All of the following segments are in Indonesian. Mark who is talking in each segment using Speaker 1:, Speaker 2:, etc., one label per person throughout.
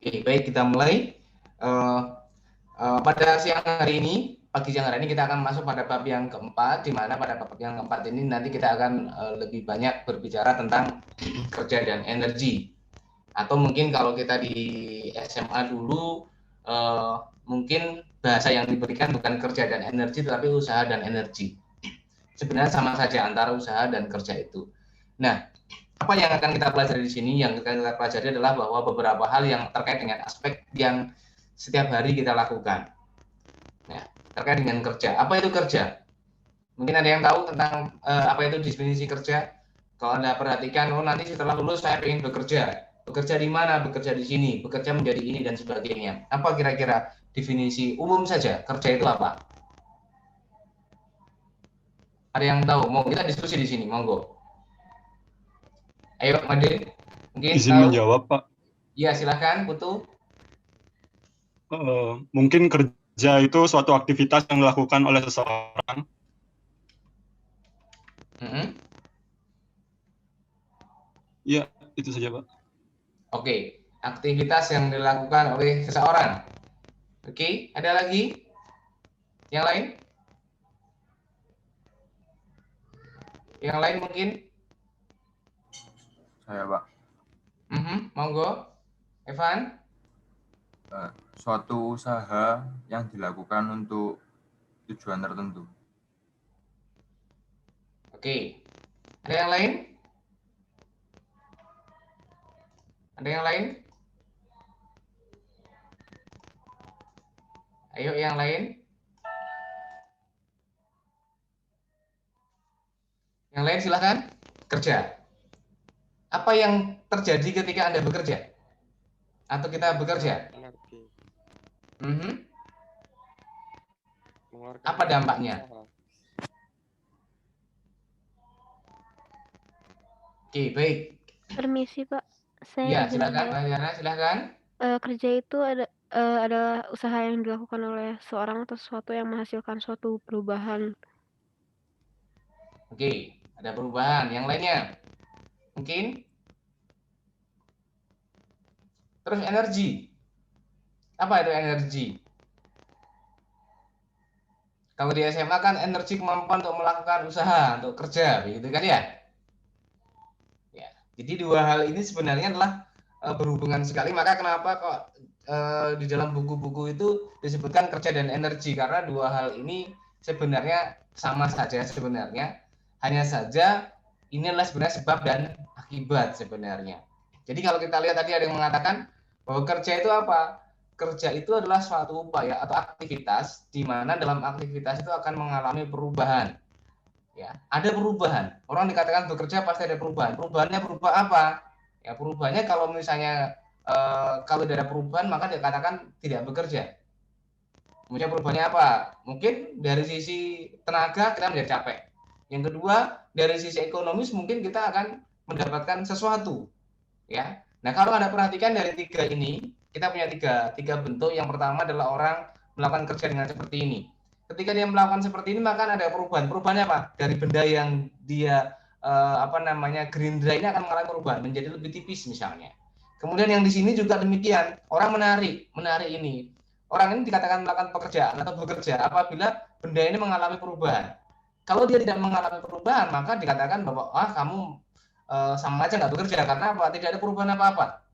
Speaker 1: Oke, baik, kita mulai. Pada pagi siang hari ini kita akan masuk pada bab yang keempat, di mana pada bab yang keempat ini nanti kita akan lebih banyak berbicara tentang kerja dan energi. Atau mungkin kalau kita di SMA dulu, mungkin bahasa yang diberikan bukan kerja dan energi, tetapi usaha dan energi. Sebenarnya sama saja antara usaha dan kerja itu. Nah, apa yang akan kita pelajari di sini? Yang akan kita pelajari adalah bahwa beberapa hal yang terkait dengan aspek yang setiap hari kita lakukan. Nah, terkait dengan kerja. Apa itu kerja? Mungkin ada yang tahu tentang apa itu definisi kerja? Kalau Anda perhatikan, oh nanti setelah lulus saya ingin bekerja. Bekerja di mana? Bekerja di sini. Bekerja menjadi ini dan sebagainya. Apa kira-kira definisi umum saja kerja itu apa? Ada yang tahu? Mau kita diskusi di sini, monggo. Ayo, Made. Mungkin
Speaker 2: Izin
Speaker 1: tahu?
Speaker 2: menjawab, Pak.
Speaker 1: Iya, silahkan, Putu.
Speaker 2: Mungkin kerja itu suatu aktivitas yang dilakukan oleh seseorang. Ya, itu saja, Pak.
Speaker 1: Oke, aktivitas yang dilakukan oleh seseorang. Oke, ada lagi? Yang lain? Yang lain mungkin?
Speaker 3: Saya, Pak.
Speaker 1: Monggo. Evan?
Speaker 3: Suatu usaha yang dilakukan untuk tujuan tertentu.
Speaker 1: Oke. Ada yang lain? Ada yang lain? Ayo yang lain. Yang lain silahkan. Kerja. Apa yang terjadi ketika Anda bekerja? Atau kita bekerja?
Speaker 4: Energi.
Speaker 1: Apa dampaknya? Oke, baik.
Speaker 5: Permisi, Pak.
Speaker 1: Iya,
Speaker 5: Saya izin
Speaker 1: silakan,
Speaker 5: menjawab.
Speaker 1: Mbak Yana, silakan.
Speaker 5: Kerja itu adalah usaha yang dilakukan oleh seorang atau sesuatu yang menghasilkan suatu perubahan.
Speaker 1: Oke, ada perubahan. Yang lainnya? Mungkin? Terus energi. Apa itu energi? Kalau di SMA kan energi kemampuan untuk melakukan usaha, untuk kerja, begitu kan ya? Ya. Jadi dua hal ini sebenarnya adalah berhubungan sekali. Maka kenapa kok di dalam buku-buku itu disebutkan kerja dan energi? Karena dua hal ini sebenarnya sama saja sebenarnya. Hanya saja ini adalah sebenarnya sebab dan akibat sebenarnya. Jadi kalau kita lihat tadi ada yang mengatakan bahwa kerja itu apa? Kerja itu adalah suatu upaya atau aktivitas di mana dalam aktivitas itu akan mengalami perubahan. Ya, ada perubahan. Orang dikatakan bekerja pasti ada perubahan. Perubahannya berubah apa? Ya, perubahannya kalau misalnya kalau tidak ada perubahan maka dikatakan tidak bekerja. Kemudian perubahannya apa? Mungkin dari sisi tenaga kita menjadi capek. Yang kedua, dari sisi ekonomis mungkin kita akan mendapatkan sesuatu. Ya. Nah, kalau Anda perhatikan dari tiga ini, kita punya tiga bentuk. Yang pertama adalah orang melakukan kerja dengan seperti ini. Ketika dia melakukan seperti ini, maka ada perubahan. Perubahannya apa? Dari benda yang dia gerindra ini akan mengalami perubahan menjadi lebih tipis misalnya. Kemudian yang di sini juga demikian. Orang menarik ini. Orang ini dikatakan melakukan pekerjaan atau bekerja apabila benda ini mengalami perubahan. Kalau dia tidak mengalami perubahan, maka dikatakan bahwa kamu sama aja nggak bekerja. Karena apa? Tidak ada perubahan apa-apa.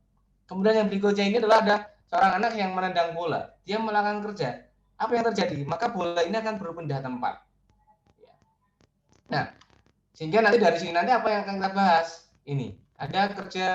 Speaker 1: Kemudian yang berikutnya ini adalah ada seorang anak yang menendang bola. Dia melakukan kerja. Apa yang terjadi? Maka bola ini akan berpindah tempat. Nah, sehingga nanti dari sini nanti apa yang akan kita bahas? Ini ada kerja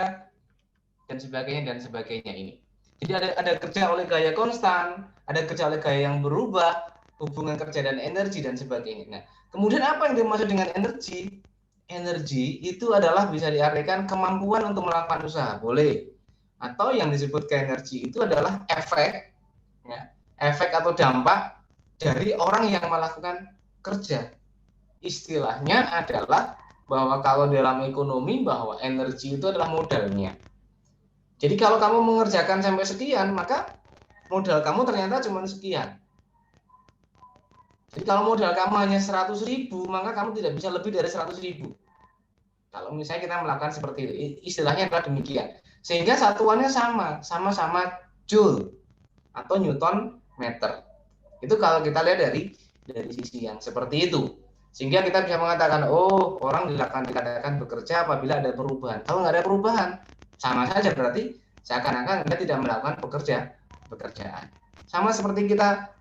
Speaker 1: dan sebagainya ini. Jadi ada kerja oleh gaya konstan, ada kerja oleh gaya yang berubah, hubungan kerja dan energi dan sebagainya. Nah, kemudian apa yang dimaksud dengan energi? Energi itu adalah bisa diartikan kemampuan untuk melakukan usaha, boleh. Atau yang disebut energi itu adalah efek, ya, efek atau dampak dari orang yang melakukan kerja. Istilahnya adalah bahwa kalau dalam ekonomi bahwa energi itu adalah modalnya. Jadi kalau kamu mengerjakan sampai sekian, maka modal kamu ternyata cuma sekian. Jadi kalau modal kamu hanya 100.000, maka kamu tidak bisa lebih dari 100.000. Kalau misalnya kita melakukan seperti itu, istilahnya adalah demikian. Sehingga satuannya sama-sama Joule atau Newton meter. Itu kalau kita lihat dari sisi yang seperti itu. Sehingga kita bisa mengatakan, oh, orang dikatakan bekerja apabila ada perubahan. Kalau nggak ada perubahan, sama saja berarti seakan-akan Anda tidak melakukan pekerjaan. Sama seperti kita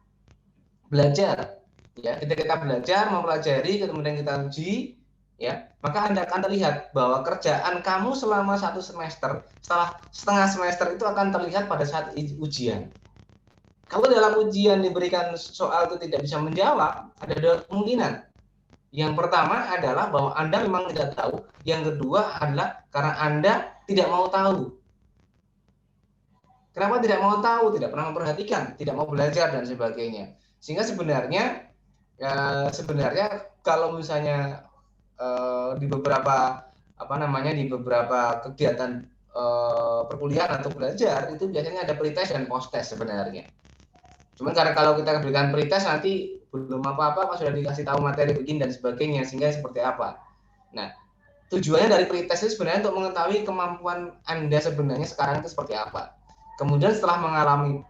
Speaker 1: belajar, ya, ketika kita belajar, mempelajari, kemudian kita uji, ya, maka Anda akan terlihat bahwa kerjaan kamu selama 1 semester, setelah setengah semester itu akan terlihat pada saat ujian. Kalau dalam ujian diberikan soal itu tidak bisa menjawab, ada 2 kemungkinan. Yang pertama adalah bahwa Anda memang tidak tahu. Yang kedua adalah karena Anda tidak mau tahu. Kenapa tidak mau tahu? Tidak pernah memperhatikan, tidak mau belajar dan sebagainya. Sehingga sebenarnya kalau misalnya di beberapa di beberapa kegiatan perkuliahan atau belajar itu biasanya ada pretest dan post-test sebenarnya. Cuman karena kalau kita berikan pretest nanti belum apa-apa pas sudah dikasih tahu materi begini dan sebagainya, sehingga seperti apa. Nah, tujuannya dari pretest itu sebenarnya untuk mengetahui kemampuan Anda sebenarnya sekarang itu seperti apa. Kemudian setelah mengalami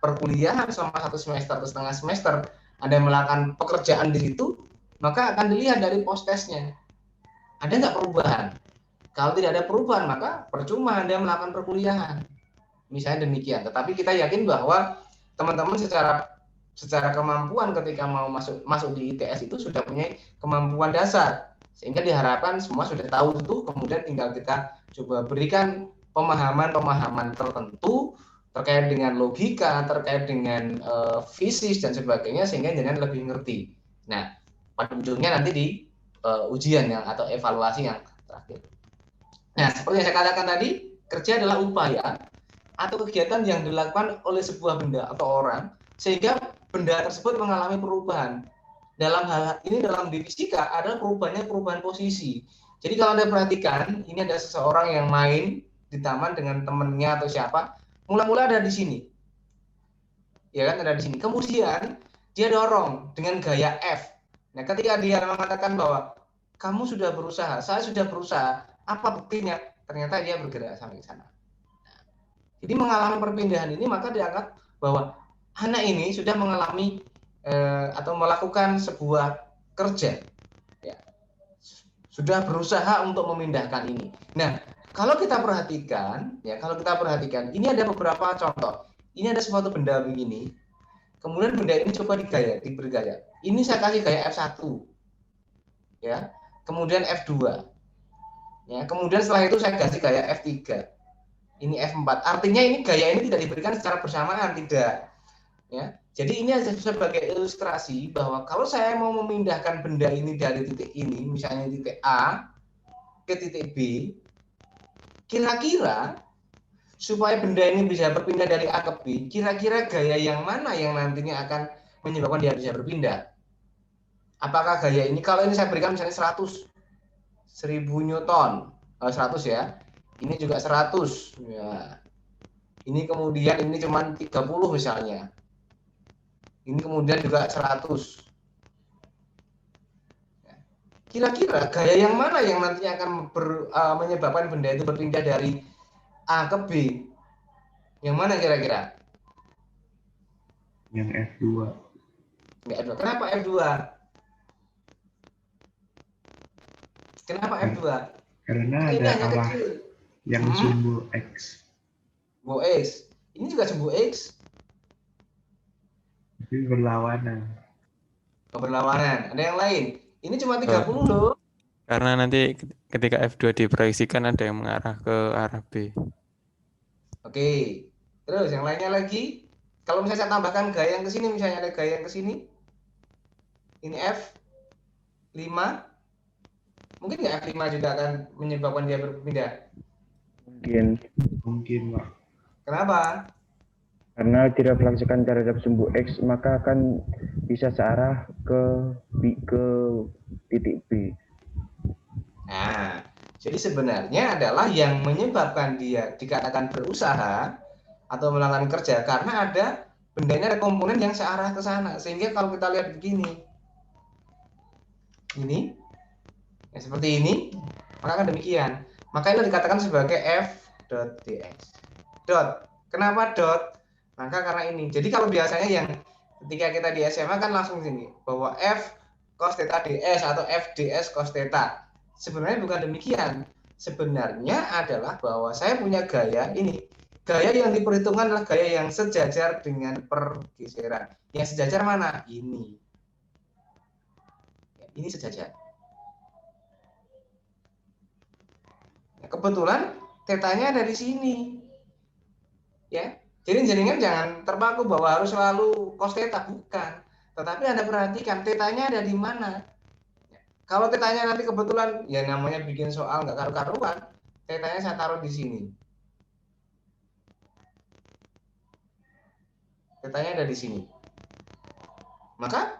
Speaker 1: perkuliahan selama 1 semester atau setengah semester, Anda melakukan pekerjaan di situ, maka akan dilihat dari post-testnya. Ada nggak perubahan? Kalau tidak ada perubahan, maka percuma Anda melakukan perkuliahan. Misalnya demikian. Tetapi kita yakin bahwa teman-teman secara kemampuan ketika mau masuk di ITS itu sudah punya kemampuan dasar, sehingga diharapkan semua sudah tahu itu, kemudian tinggal kita coba berikan pemahaman tertentu terkait dengan logika, terkait dengan fisis dan sebagainya, sehingga jangan lebih ngerti. Nah, pada ujungnya nanti di ujian atau evaluasi yang terakhir. Nah, seperti yang saya katakan tadi, kerja adalah upaya atau kegiatan yang dilakukan oleh sebuah benda atau orang sehingga benda tersebut mengalami perubahan. Dalam hal ini dalam di fisika ada perubahan posisi. Jadi kalau Anda perhatikan, ini ada seseorang yang main di taman dengan temannya atau siapa, mula-mula ada di sini. Ya kan, ada di sini. Kemudian dia dorong dengan gaya F. Nah, ketika dia mengatakan bahwa kamu sudah berusaha, saya sudah berusaha, apa buktinya? Ternyata dia bergerak sampai ke sana. Jadi mengalami perpindahan ini, maka dianggap bahwa anak ini sudah mengalami atau melakukan sebuah kerja, ya, sudah berusaha untuk memindahkan ini. Nah, kalau kita perhatikan, ini ada beberapa contoh. Ini ada suatu benda begini, kemudian benda ini coba diberi gaya. Ini saya kasih gaya F1, ya, kemudian F2, ya, kemudian setelah itu saya kasih gaya F3. Ini F4. Artinya ini gaya ini tidak diberikan secara bersamaan, tidak. Ya. Jadi ini sebagai ilustrasi bahwa kalau saya mau memindahkan benda ini dari titik ini, misalnya titik A ke titik B, kira-kira supaya benda ini bisa berpindah dari A ke B, kira-kira gaya yang mana yang nantinya akan menyebabkan dia bisa berpindah? Apakah gaya ini, kalau ini saya berikan misalnya 1000 Newton, 100 ya, ini juga 100 ya. Ini kemudian ini cuma 30 misalnya, ini kemudian juga 100. Kira-kira gaya yang mana yang nantinya akan menyebabkan benda itu berpindah dari A ke B? Yang mana kira-kira?
Speaker 4: Yang F2.
Speaker 1: F2. Kenapa F2? Kenapa F2?
Speaker 4: Karena ada arah yang sumbu X.
Speaker 1: Sumbu X. Ini juga sumbu X.
Speaker 4: Tapi berlawanan.
Speaker 1: Berlawanan. Ada yang lain. Ini cuma 30 loh.
Speaker 6: Karena nanti ketika F2 diproyeksikan ada yang mengarah ke arah B.
Speaker 1: Oke. Terus yang lainnya lagi. Kalau misalnya saya tambahkan gaya yang ke sini, misalnya ada gaya yang ke sini. Ini F5. Mungkin nggak F5 juga akan menyebabkan dia berpindah?
Speaker 4: Mungkin, Pak.
Speaker 1: Kenapa?
Speaker 7: Karena tidak melaksanakan terhadap sumbu X, maka akan bisa searah ke titik B.
Speaker 1: Nah, jadi sebenarnya adalah yang menyebabkan dia dikatakan berusaha atau melakukan kerja karena ada bendanya, ada komponen yang searah ke sana. Sehingga kalau kita lihat begini, ini, ya seperti ini, maka kan demikian. Maka itu dikatakan sebagai F.dx. Kenapa dot? Maka karena ini. Jadi kalau biasanya yang ketika kita di SMA kan langsung sini bahwa F cos theta ds atau F ds cos theta. Sebenarnya bukan demikian. Sebenarnya adalah bahwa saya punya gaya ini. Gaya yang diperhitungkan adalah gaya yang sejajar dengan pergeseran. Yang sejajar mana? Ini. Ini sejajar. Kebetulan tetanya ada di sini. Ya. Jadi jenengan jangan terpaku bahwa harus selalu cos theta, bukan. Tetapi Anda perhatikan tetanya ada di mana. Kalau tetanya nanti kebetulan ya namanya bikin soal nggak karu-karuan, tetanya saya taruh di sini. Tetanya ada di sini. Maka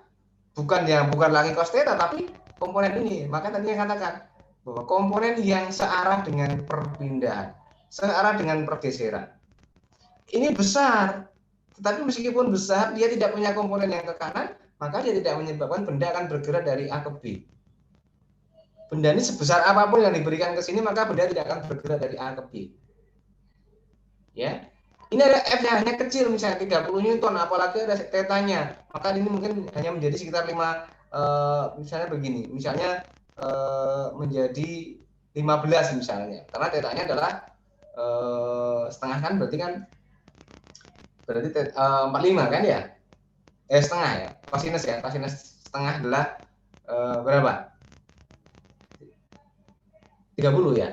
Speaker 1: bukan lagi cos theta tapi komponen ini. Maka tadi yang katakan bahwa komponen yang searah dengan perpindahan, searah dengan pergeseran. Ini besar, tetapi meskipun besar, dia tidak punya komponen yang ke kanan, maka dia tidak menyebabkan benda akan bergerak dari A ke B. Benda ini sebesar apapun yang diberikan ke sini, maka benda tidak akan bergerak dari A ke B. Ya, ini ada F-nya hanya kecil, misalnya 30 Newton, apalagi ada tetanya, maka ini mungkin hanya menjadi sekitar 5, misalnya begini, misalnya menjadi 15 misalnya, karena tetanya adalah setengah kan berarti 45 kan ya, setengah ya, kosinus setengah adalah berapa? 30 ya,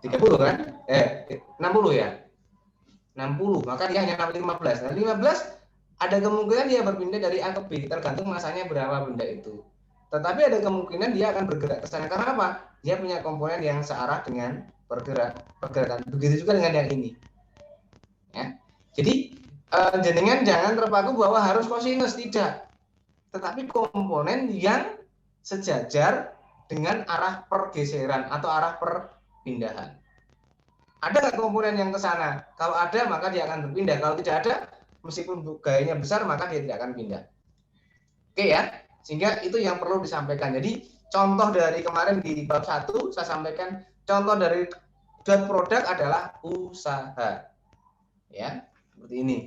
Speaker 1: 30 kan, 60 ya, 60, maka dia hanya 15. Nah 15 ada kemungkinan dia berpindah dari A ke B, tergantung masanya berapa benda itu. Tetapi ada kemungkinan dia akan bergerak ke sana. Karena apa? Dia punya komponen yang searah dengan pergerakan. Begitu juga dengan yang ini. Ya. Jadi jenengan jangan terpaku bahwa harus kosinus, tidak. Tetapi komponen yang sejajar dengan arah pergeseran atau arah perpindahan. Ada nggak komponen yang ke sana? Kalau ada, maka dia akan berpindah. Kalau tidak ada, meskipun gayanya besar, maka dia tidak akan pindah. Oke ya? Sehingga itu yang perlu disampaikan. Jadi contoh dari kemarin di bab 1 saya sampaikan, contoh dari dot produk adalah usaha. Ya, seperti ini.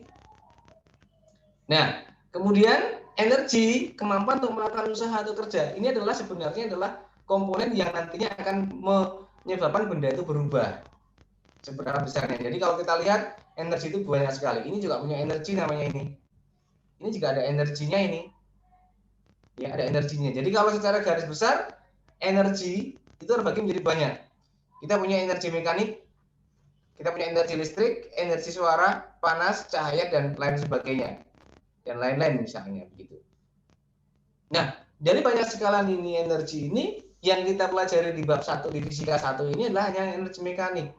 Speaker 1: Nah, kemudian energi, kemampuan untuk melakukan usaha atau kerja. Ini adalah sebenarnya adalah komponen yang nantinya akan menyebabkan benda itu berubah. Seberapa besarnya. Jadi kalau kita lihat energi itu banyak sekali. Ini juga punya energi namanya ini. Ini juga ada energinya ini. Ya, ada energinya. Jadi kalau secara garis besar energi itu terbagi menjadi banyak. Kita punya energi mekanik, kita punya energi listrik, energi suara, panas, cahaya dan lain sebagainya. Dan lain-lain misalnya begitu. Nah, dari banyak sekali ini energi ini yang kita pelajari di bab 1 di fisika 1 ini adalah hanya energi mekanik.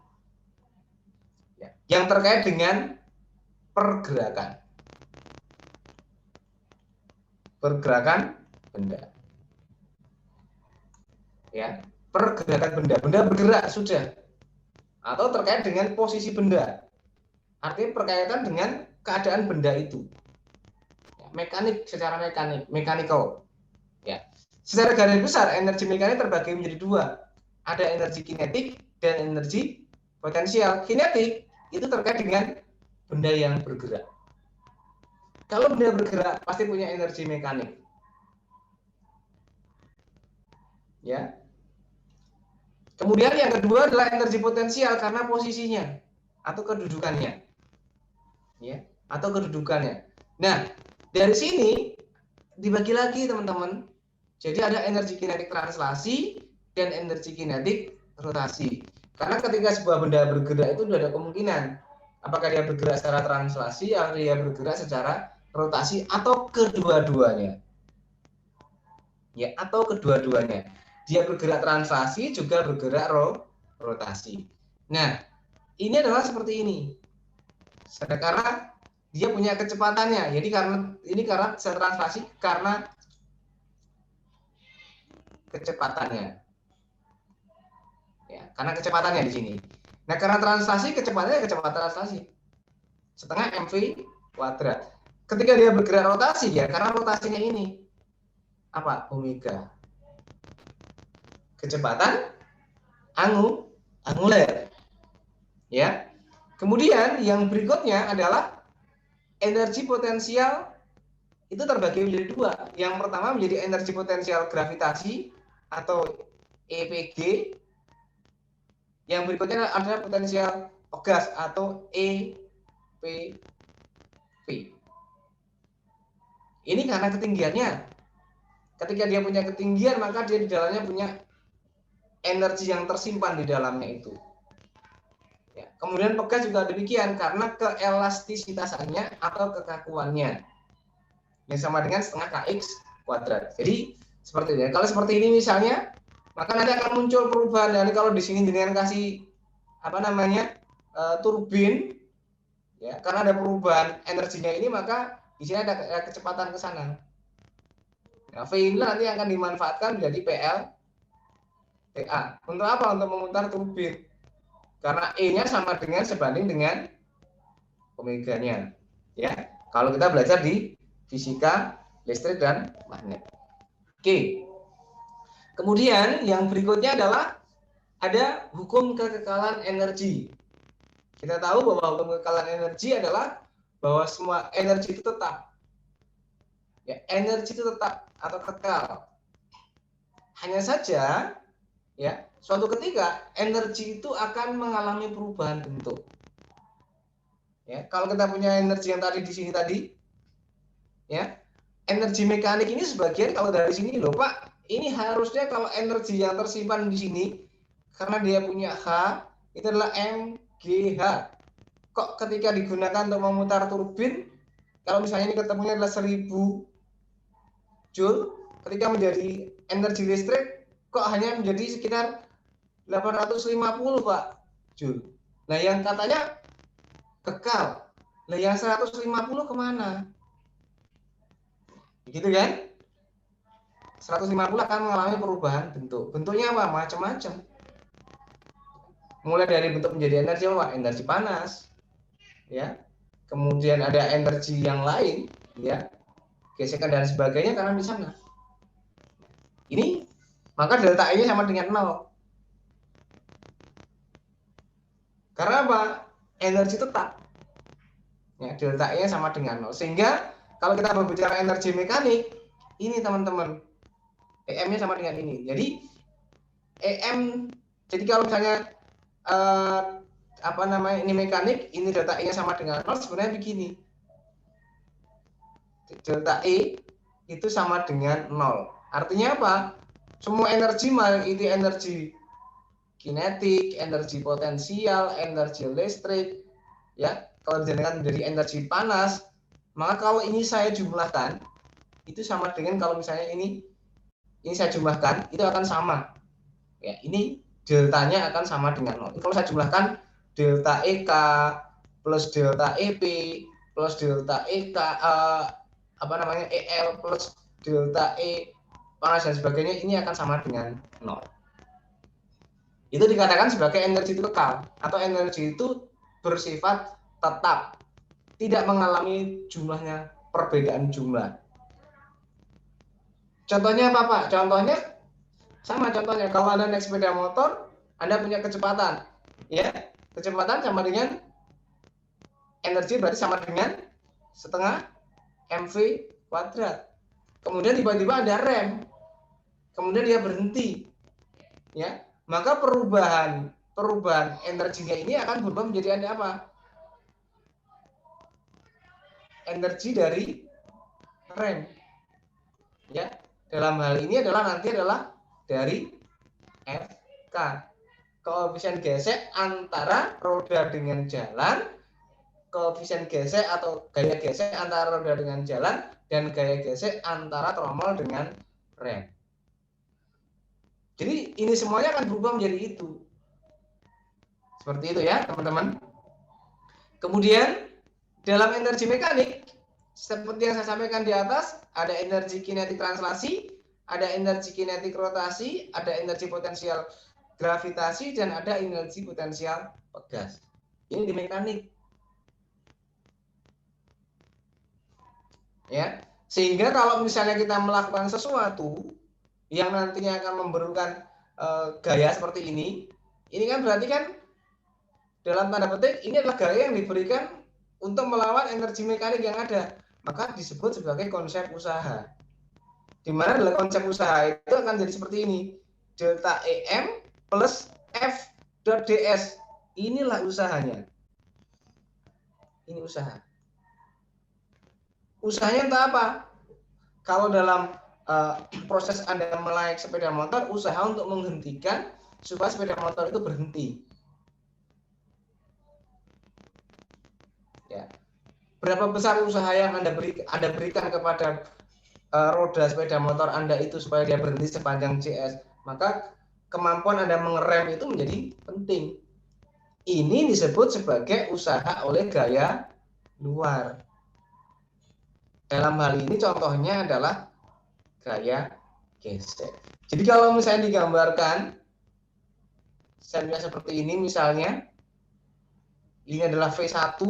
Speaker 1: Ya, yang terkait dengan pergerakan. Pergerakan benda. Ya, pergerakan benda bergerak sudah. Atau terkait dengan posisi benda. Artinya berkaitan dengan keadaan benda itu. Ya, mekanik secara mechanical. Ya. Secara garis besar energi mekanik terbagi menjadi dua. Ada energi kinetik dan energi potensial. Kinetik itu terkait dengan benda yang bergerak. Kalau benda bergerak pasti punya energi mekanik. Ya. Kemudian yang kedua adalah energi potensial karena posisinya atau kedudukannya. Ya, atau kedudukannya. Nah, dari sini dibagi lagi teman-teman. Jadi ada energi kinetik translasi dan energi kinetik rotasi. Karena ketika sebuah benda bergerak itu ada kemungkinan apakah dia bergerak secara translasi atau dia bergerak secara rotasi atau kedua-duanya. Ya, atau kedua-duanya. Dia bergerak translasi juga bergerak rotasi. Nah, ini adalah seperti ini. Karena dia punya kecepatannya. Jadi karena translasi karena kecepatannya. Ya, karena kecepatannya di sini. Nah, karena translasi kecepatan translasi. Setengah mv kuadrat. Ketika dia bergerak rotasi ya, karena rotasinya ini apa? Omega. Kecepatan anguler. Ya. Kemudian yang berikutnya adalah energi potensial itu terbagi menjadi dua. Yang pertama menjadi energi potensial gravitasi atau EPG. Yang berikutnya adalah potensial pegas atau EPV. Ini karena ketinggiannya. Ketika dia punya ketinggian, maka dia di dalamnya punya energi yang tersimpan di dalamnya itu. Ya. Kemudian pegas juga demikian karena keelastisitasannya atau kekakuannya. Yang sama dengan setengah kx kuadrat. Jadi seperti ini. Kalau seperti ini misalnya, maka nanti akan muncul perubahan. Dan kalau di sini dengan kasih turbin, ya, karena ada perubahan energinya ini, maka di sini ada kecepatan ke sana. Nah, V ini nanti akan dimanfaatkan menjadi PLTA. Untuk apa? Untuk memutar turbin. Karena E-nya sama dengan sebanding dengan omeganya. Ya, kalau kita belajar di fisika listrik dan magnet. Oke. Kemudian yang berikutnya adalah ada hukum kekekalan energi. Kita tahu bahwa hukum kekekalan energi adalah bahwa semua energi itu tetap. Ya, energi itu tetap atau kekal. Hanya saja, ya, suatu ketika energi itu akan mengalami perubahan bentuk. Ya, kalau kita punya energi yang tadi di sini tadi, ya, energi mekanik ini sebagian kalau dari sini loh Pak, ini harusnya kalau energi yang tersimpan di sini karena dia punya H itu adalah MGH. Kok ketika digunakan untuk memutar turbin, kalau misalnya ini ketemunya adalah 1000 Joule, ketika menjadi energi listrik kok hanya menjadi sekitar 850 Pak Joule. Nah yang katanya kekal, nah yang 150 kemana? Gitu kan? 150 akan mengalami perubahan bentuk. Bentuknya apa? Macam-macam. Mulai dari bentuk menjadi energi apa? Energi panas, ya. Kemudian ada energi yang lain, ya, gesekan dan sebagainya karena di sana. Ini maka delta E-nya sama dengan 0. Karena apa? Energi tetap. Ya, delta E-nya sama dengan 0. Sehingga kalau kita berbicara energi mekanik, ini teman-teman, EM-nya sama dengan ini. Jadi EM, jadi kalau misalnya ini mekanik, ini delta E-nya sama dengan 0, sebenarnya begini. Delta E itu sama dengan 0. Artinya apa? Semua energi, itu energi kinetik, energi potensial, energi listrik, ya, kalau dijadikan menjadi energi panas, maka kalau ini saya jumlahkan, itu sama dengan kalau misalnya ini saya jumlahkan, itu akan sama. Ya, ini deltanya akan sama dengan 0. Kalau saya jumlahkan delta EK plus delta EP plus delta EK EL plus delta E panas dan sebagainya, ini akan sama dengan 0. Itu dikatakan sebagai energi itu kekal atau energi itu bersifat tetap, tidak mengalami jumlahnya perbedaan jumlah. Contohnya apa Pak? Contohnya sama, contohnya kalau Anda naik sepeda motor, Anda punya kecepatan, ya, kecepatan sama dengan energi berarti sama dengan setengah mv kuadrat. Kemudian tiba-tiba ada rem, kemudian dia berhenti, ya, maka perubahan energinya ini akan berubah menjadi ada apa? Energi dari rem, ya. Dalam hal ini nanti adalah dari FK, koefisien gesek antara roda dengan jalan, koefisien gesek atau gaya gesek antara roda dengan jalan, dan gaya gesek antara tromol dengan rem. Jadi ini semuanya akan berubah menjadi itu. Seperti itu ya teman-teman. Kemudian dalam energi mekanik, seperti yang saya sampaikan di atas, ada energi kinetik translasi, ada energi kinetik rotasi, ada energi potensial gravitasi, dan ada energi potensial pegas. Ini di mekanik. Ya, sehingga kalau misalnya kita melakukan sesuatu yang nantinya akan memberikan gaya seperti ini kan berarti kan dalam tanda petik ini adalah gaya yang diberikan untuk melawan energi mekanik yang ada, maka disebut sebagai konsep usaha. Di mana dalam konsep usaha itu akan jadi seperti ini, delta EM plus F dot ds. Inilah usahanya. Ini usaha. Usahanya entah apa. Kalau dalam proses Anda menaik sepeda motor, usaha untuk menghentikan supaya sepeda motor itu berhenti. Ya. Berapa besar usaha yang Anda berikan kepada roda sepeda motor Anda itu supaya dia berhenti sepanjang CS, maka kemampuan Anda mengerem itu menjadi penting. Ini disebut sebagai usaha oleh gaya luar. Dalam hal ini contohnya adalah gaya gesek. Jadi kalau misalnya digambarkan misalnya seperti ini, misalnya ini adalah V1,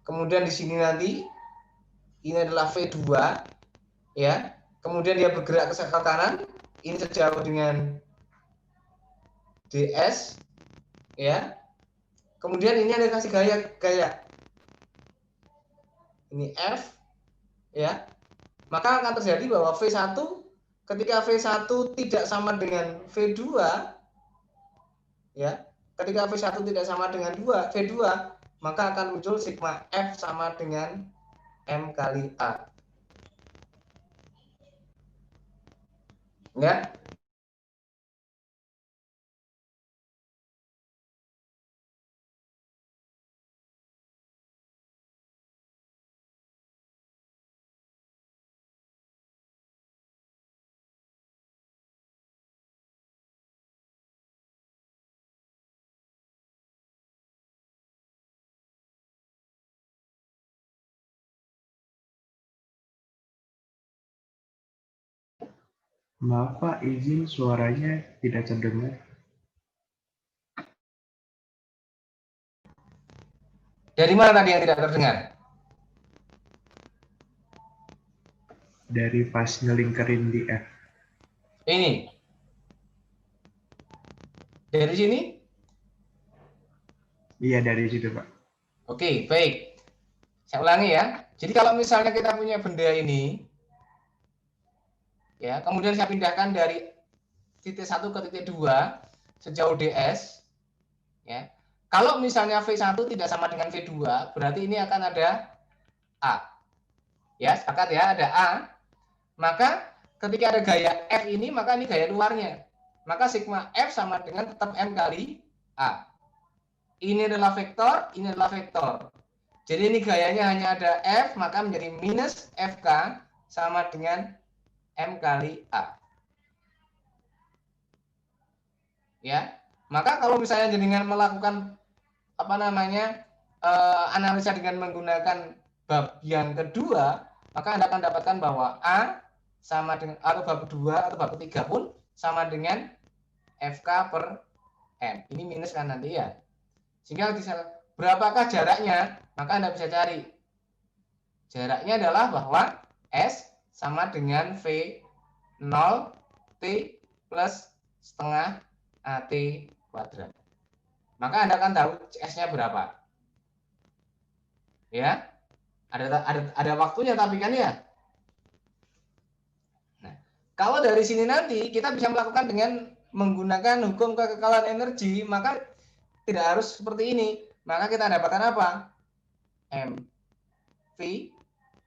Speaker 1: kemudian di sini nanti ini adalah V2, ya. Kemudian dia bergerak ke kanan, ini sejauh dengan DS, ya. Kemudian ini ada kasih gaya. Ini F, ya. Maka akan terjadi bahwa V1 ketika V1 tidak sama dengan V2, ya. Ketika V1 tidak sama dengan V2, maka akan muncul sigma F sama dengan M kali A. Ya.
Speaker 4: Maaf Pak, izin suaranya tidak terdengar.
Speaker 1: Dari mana tadi yang tidak terdengar?
Speaker 4: Dari pas ngelingkerin di F.
Speaker 1: Ini. Dari sini?
Speaker 4: Iya, dari situ Pak.
Speaker 1: Oke, baik. Saya ulangi ya. Jadi kalau misalnya kita punya benda ini, ya, kemudian saya pindahkan dari titik 1 ke titik 2 sejauh ds, ya. Kalau misalnya V1 tidak sama dengan V2, berarti ini akan ada A. Ya, sepakat ya, ada A. Maka ketika ada gaya F ini, maka ini gaya luarnya. Maka sigma F sama dengan tetap M kali A. Ini adalah vektor, ini adalah vektor. Jadi ini gayanya hanya ada F, maka menjadi minus FK sama dengan M kali A. Ya, maka kalau misalnya dengan melakukan analisa dengan menggunakan bab yang kedua, maka Anda akan dapatkan bahwa A sama dengan atau bab kedua atau bab ketiga pun sama dengan FK per M. Ini minus kan nanti ya. Sehingga berapakah jaraknya? Maka Anda bisa cari. Jaraknya adalah bahwa S sama dengan V0 T plus setengah AT kuadrat. Maka Anda akan tahu S-nya berapa. Ya. Ada waktunya tapi kan ya. Nah, kalau dari sini nanti kita bisa melakukan dengan menggunakan hukum kekekalan energi, maka tidak harus seperti ini. Maka kita dapatkan apa? M V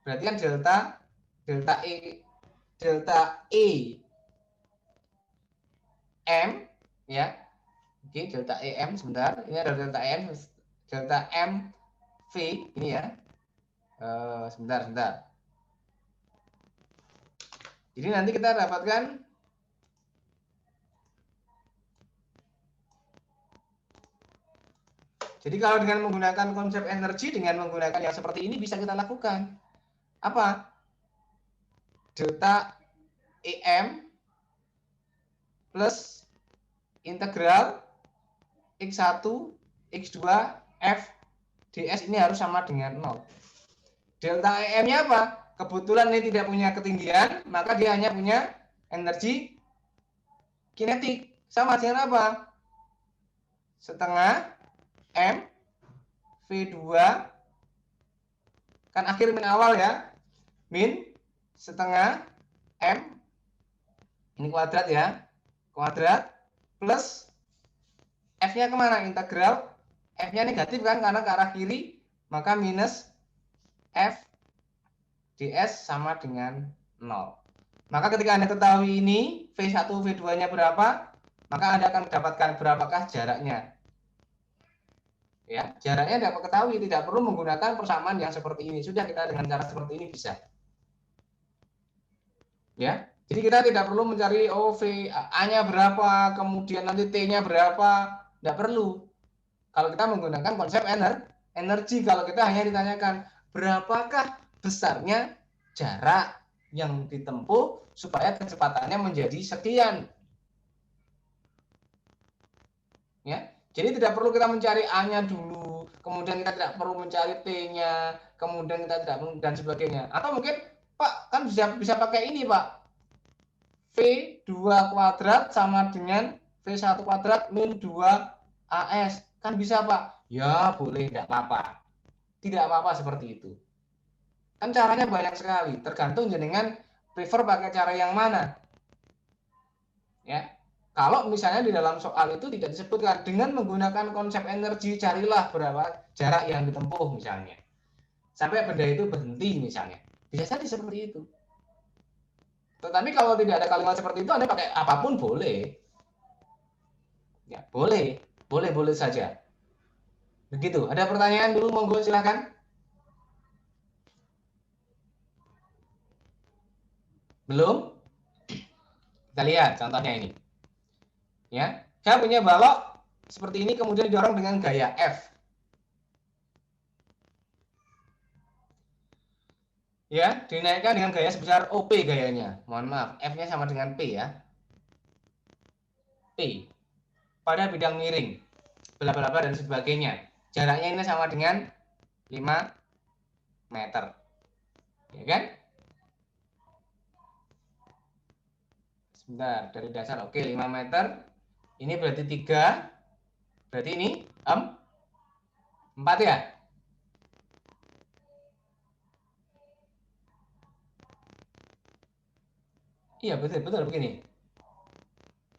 Speaker 1: berarti kan delta E M, ya. Oke, delta EM sebentar. Ini ada delta M V ini ya. Sebentar. Jadi nanti kita dapatkan jadi kalau dengan menggunakan konsep energi dengan menggunakan yang seperti ini bisa kita lakukan. Apa? Delta EM plus integral X1, X2, F, ds ini harus sama dengan 0. Delta EM-nya apa? Kebetulan ini tidak punya ketinggian, maka dia hanya punya energi kinetik. Sama dengan apa? Setengah M V2 kan akhir min awal ya, min setengah M ini kuadrat ya, kuadrat plus F-nya kemana? Integral F-nya negatif kan karena ke arah kiri, maka minus F ds sama dengan 0. Maka ketika Anda ketahui ini V1, V2-nya berapa, maka Anda akan mendapatkan berapakah jaraknya. Ya, jaraknya dapat ketahui, tidak perlu menggunakan persamaan yang seperti ini. Sudah, kita dengan cara seperti ini bisa. Ya, jadi kita tidak perlu mencari V A-nya berapa, kemudian nanti T-nya berapa, tidak perlu. Kalau kita menggunakan konsep energi, kalau kita hanya ditanyakan berapakah besarnya jarak yang ditempuh supaya kecepatannya menjadi sekian. Ya, jadi tidak perlu kita mencari A-nya dulu, kemudian kita tidak perlu mencari T-nya, kemudian kita tidak dan sebagainya. Atau mungkin Pak kan bisa pakai ini Pak, V2 kuadrat sama dengan V1 kuadrat min 2AS, kan bisa Pak? Ya boleh, tidak apa-apa, tidak apa-apa seperti itu. Kan caranya banyak sekali, tergantung jenengan prefer pakai cara yang mana. Ya, kalau misalnya di dalam soal itu tidak disebutkan dengan menggunakan konsep energi, carilah berapa jarak yang ditempuh misalnya, sampai benda itu berhenti misalnya, bisa saja seperti itu. Tetapi kalau tidak ada kalimat seperti itu, Anda pakai apapun boleh. Ya, boleh saja. Begitu. Ada pertanyaan dulu, monggo silakan. Belum? Kita lihat contohnya ini. Ya, saya punya balok seperti ini kemudian didorong dengan gaya F. Ya, dinaikkan dengan gaya sebesar OP gayanya. Mohon maaf, F-nya sama dengan P ya. P. Pada bidang miring, bla bla bla dan sebagainya. Jaraknya ini sama dengan 5 meter. Ya kan? Sebentar, dari dasar oke 5 meter. Ini berarti 3. Berarti ini 4 ya? Iya, betul begini.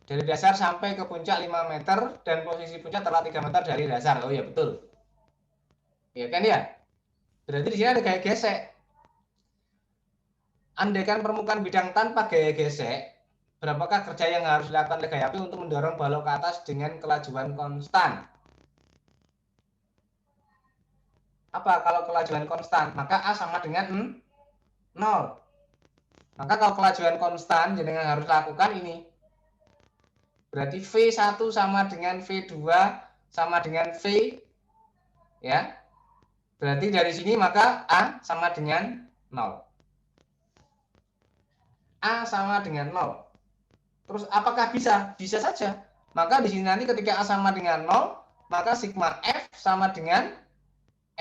Speaker 1: Dari dasar sampai ke puncak 5 meter dan posisi puncak telah 3 meter dari dasar. Oh iya, betul. Iya kan ya? Berarti di sini ada gaya gesek. Andaikan permukaan bidang tanpa gaya gesek, berapakah kerja yang harus dilakukan oleh gaya api untuk mendorong balok ke atas dengan kelajuan konstan? Apa kalau kelajuan konstan? Maka A sama dengan 0. Maka kalau kelajuan konstan, jenengan harus lakukan ini. Berarti V1 sama dengan V2 sama dengan V. Ya. Berarti dari sini maka A sama dengan 0. A sama dengan 0. Terus apakah bisa? Bisa saja. Maka di sini nanti ketika A sama dengan 0, maka sigma F sama dengan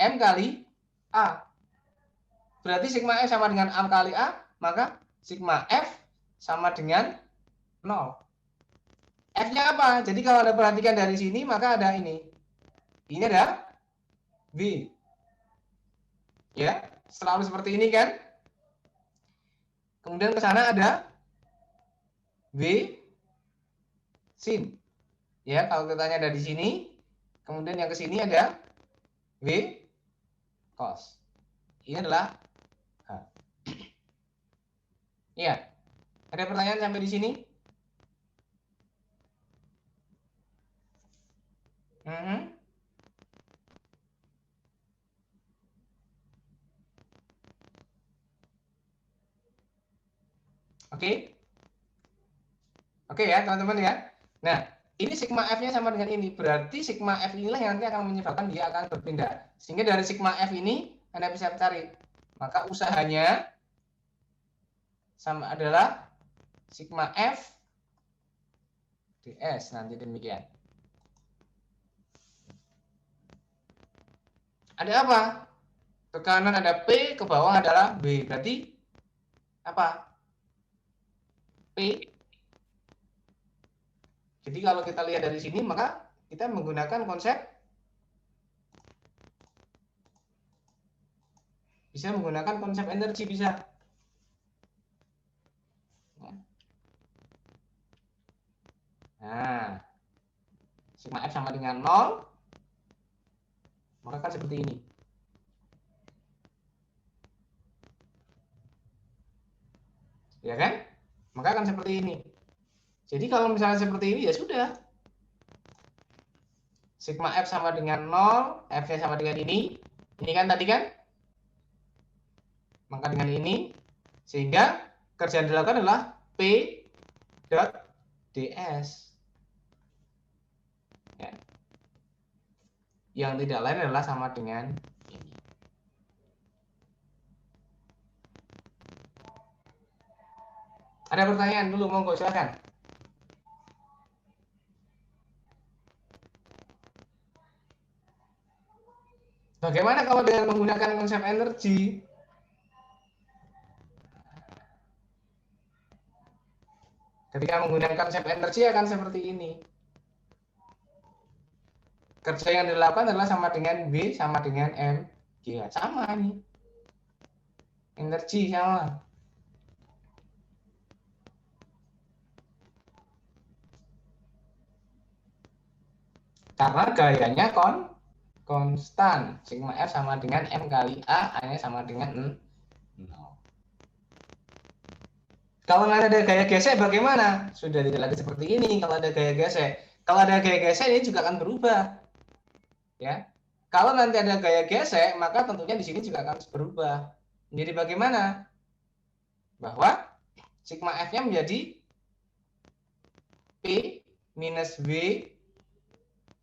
Speaker 1: M kali A. Berarti sigma F sama dengan M kali A, maka sigma F sama dengan 0. F-nya apa? Jadi kalau Anda perhatikan dari sini, maka ada ini. Ini ada V. Ya, selalu seperti ini kan? Kemudian ke sana ada V sin. Ya, kalau kitanya ada di sini, kemudian yang ke sini ada V cos. Ini adalah H. Ya. Ada pertanyaan sampai di sini? Oke. Oke ya, teman-teman ya. Nah, ini sigma F-nya sama dengan ini. Berarti sigma F inilah yang nanti akan menyebabkan dia akan berpindah. Sehingga dari sigma F ini Anda bisa cari. Maka usahanya sama adalah sigma F ds nanti demikian. Ada apa? Ke kanan ada P, ke bawah adalah B. Berarti apa? P. Jadi kalau kita lihat dari sini, maka kita menggunakan konsep Bisa menggunakan konsep energi, bisa. Nah, sigma F sama dengan 0, maka kan seperti ini. Ya kan? Maka akan seperti ini. Jadi kalau misalnya seperti ini, ya sudah. Sigma F sama dengan 0, F-nya sama dengan ini. Ini kan tadi kan? Maka dengan ini, sehingga kerja yang dilakukan adalah P dot ds. Ya. Yang tidak lain adalah sama dengan ini. Ada pertanyaan dulu, monggo silakan. Bagaimana kalau dengan menggunakan konsep energi? Ketika menggunakan konsep energi akan seperti ini. Kerja yang dilakukan adalah sama dengan V sama dengan M. Ya, sama nih. Energi sama. Karena gayanya konstan. Sigma F sama dengan M kali A, A-nya sama dengan 0. Kalau nggak ada gaya gesek bagaimana? Sudah tidak lagi seperti ini kalau ada gaya gesek. Kalau ada gaya gesek ini juga akan berubah. Ya. Kalau nanti ada gaya gesek, maka tentunya di sini juga akan berubah. Menjadi bagaimana? Bahwa sigma F-nya menjadi P minus V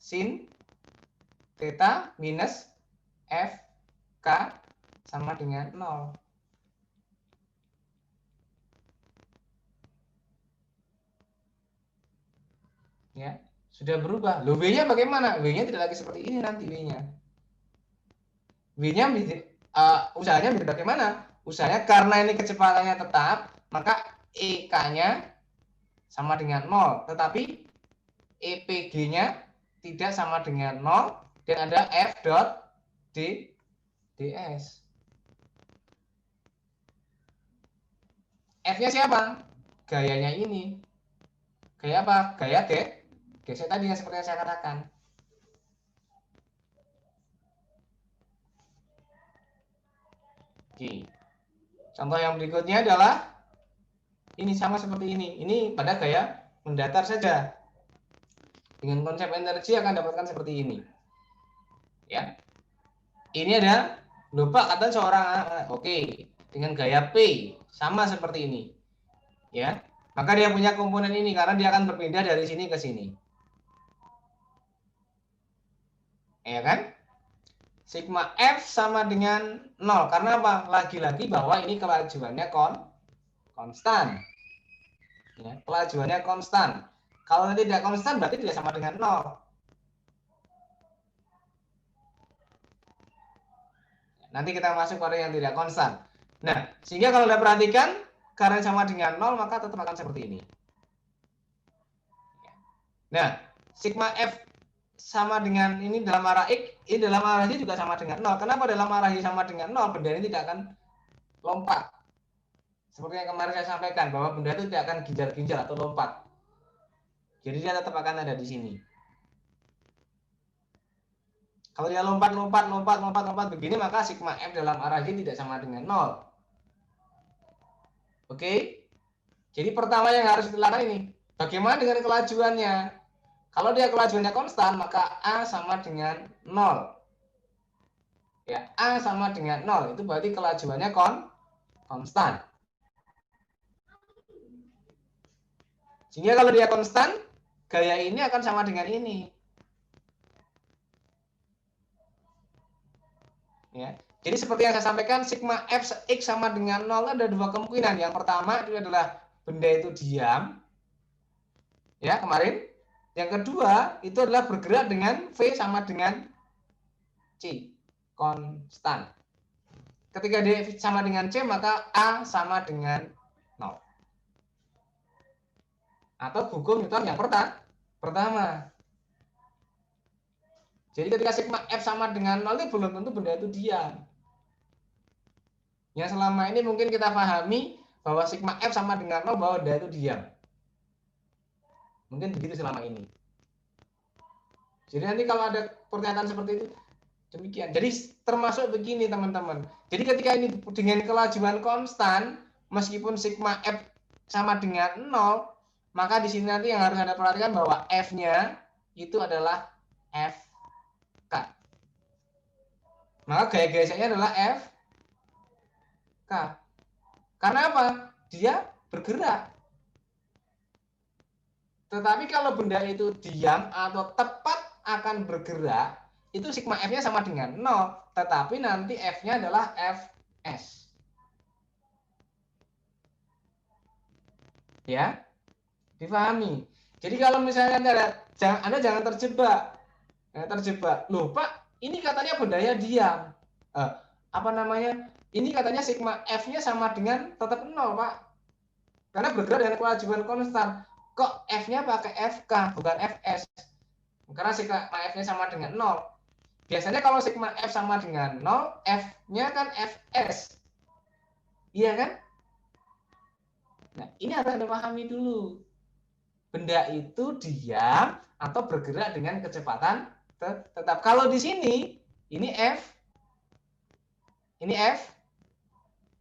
Speaker 1: sin theta minus F K sama dengan 0. Ya, sudah berubah. Loh, W-nya bagaimana? W-nya tidak lagi seperti ini nanti W-nya. W-nya usahanya menjadi bagaimana? Usahanya karena ini kecepatannya tetap, maka EK-nya sama dengan 0, tetapi EPG-nya tidak sama dengan 0 dan ada F dot ds. F-nya siapa? Gayanya ini. Gaya apa? Gaya gesek tadi yang seperti yang saya katakan. Oke. Contoh yang berikutnya adalah ini sama seperti ini. Ini pada gaya mendatar saja. Dengan konsep energi akan dapatkan seperti ini. Ya. Ini ada lupa kata seorang oke, dengan gaya P sama seperti ini. Ya. Maka dia punya komponen ini karena dia akan berpindah dari sini ke sini. Ya kan? Sigma F sama dengan 0. Karena apa? Lagi-lagi bahwa ini kelajuannya konstan. Ya, kelajuannya konstan. Kalau tidak konstan berarti tidak sama dengan 0. Nanti kita masuk pada yang tidak konstan. Nah, sehingga kalau Anda perhatikan, karena sama dengan 0, maka tetap akan seperti ini. Nah, sigma F sama dengan ini dalam arah X, ini dalam arah Y juga sama dengan 0. Kenapa dalam arah Y sama dengan 0? Benda ini tidak akan lompat. Seperti yang kemarin saya sampaikan, bahwa benda itu tidak akan ginjal-ginjal atau lompat. Jadi dia tetap akan ada di sini. Kalau dia lompat begini, maka sigma F dalam arah Y tidak sama dengan 0. Oke? Jadi pertama yang harus dilakukan ini, bagaimana dengan kelajuannya? Kalau dia kelajuannya konstan, maka A sama dengan 0. Ya, A sama dengan 0. Itu berarti kelajuannya konstan. Sehingga kalau dia konstan, gaya ini akan sama dengan ini. Ya. Jadi seperti yang saya sampaikan, sigma F X sama dengan 0 ada dua kemungkinan. Yang pertama itu adalah benda itu diam. Ya, kemarin. Yang kedua, itu adalah bergerak dengan V sama dengan C, konstan. Ketika D sama dengan C, maka A sama dengan 0. Atau hukum Newton yang pertama. Jadi ketika sigma F sama dengan 0, itu belum tentu benda itu diam. Yang selama ini mungkin kita pahami bahwa sigma F sama dengan 0 bahwa benda itu diam. Mungkin begitu selama ini. Jadi nanti kalau ada pernyataan seperti itu, demikian. Jadi termasuk begini teman-teman. Jadi ketika ini dengan kelajuan konstan, meskipun sigma F sama dengan 0, maka di sini nanti yang harus Anda perhatikan bahwa F-nya itu adalah FK. Maka gaya geseknya adalah FK. Karena apa? Dia bergerak. Tetapi kalau benda itu diam atau tepat akan bergerak, itu sigma F-nya sama dengan 0. Tetapi nanti F-nya adalah Fs. Ya, dipahami. Jadi kalau misalnya Anda jangan terjebak. Loh Pak, ini katanya bendanya diam. Ini katanya sigma F-nya sama dengan tetap 0 Pak. Karena bergerak dengan kelajuan konstan. Kok F-nya pakai FK, bukan Fs? Karena sigma F-nya sama dengan 0. Biasanya kalau sigma F sama dengan 0, F-nya kan Fs. Iya kan? Nah, ini harus Anda pahami dulu. Benda itu diam atau bergerak dengan kecepatan tetap. Kalau di sini, ini F,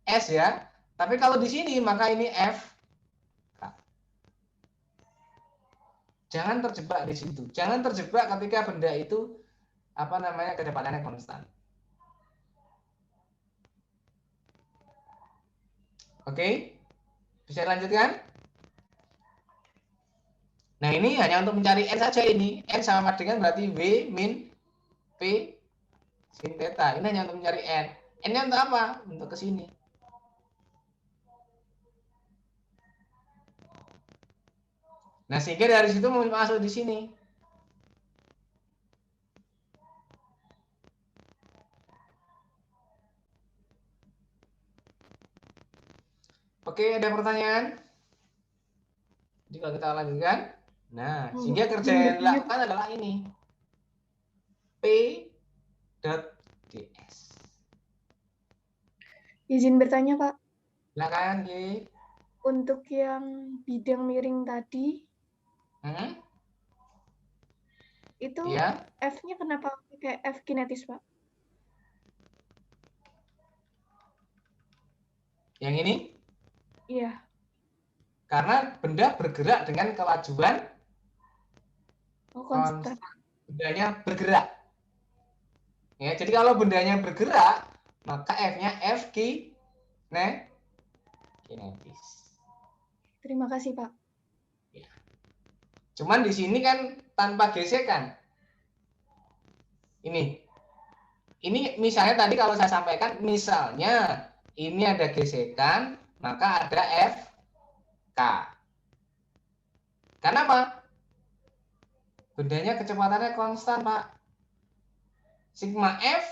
Speaker 1: S ya. Tapi kalau di sini, maka ini F. Jangan terjebak di situ. Jangan terjebak ketika benda itu kecepatannya konstan. Oke? Bisa lanjutkan? Nah, ini hanya untuk mencari N saja ini. N sama dengan berarti W min P sin theta. Ini hanya untuk mencari N. N-nya untuk apa? Untuk ke sini. Nah, sehingga dari situ masuk di sini. Oke, ada pertanyaan? Jadi kalau kita lanjutkan. Nah, sehingga kerja yang dilakukan adalah ini. P.ds.
Speaker 8: Izin bertanya, Pak.
Speaker 1: Silakan, Ki.
Speaker 8: Untuk yang bidang miring tadi, itu
Speaker 1: Ya.
Speaker 8: F-nya kenapa pakai F kinetis, Pak?
Speaker 1: Yang ini?
Speaker 8: Iya.
Speaker 1: Karena benda bergerak dengan kelajuan
Speaker 8: Konstan.
Speaker 1: Bendanya bergerak. Ya, jadi kalau bendanya bergerak, maka F-nya F kinetis.
Speaker 8: Terima kasih, Pak.
Speaker 1: Ya. Cuman di sini kan tanpa gesekan. Ini misalnya tadi kalau saya sampaikan, misalnya ini ada gesekan, maka ada FK. Kenapa? Bendanya kecepatannya konstan, Pak. Sigma F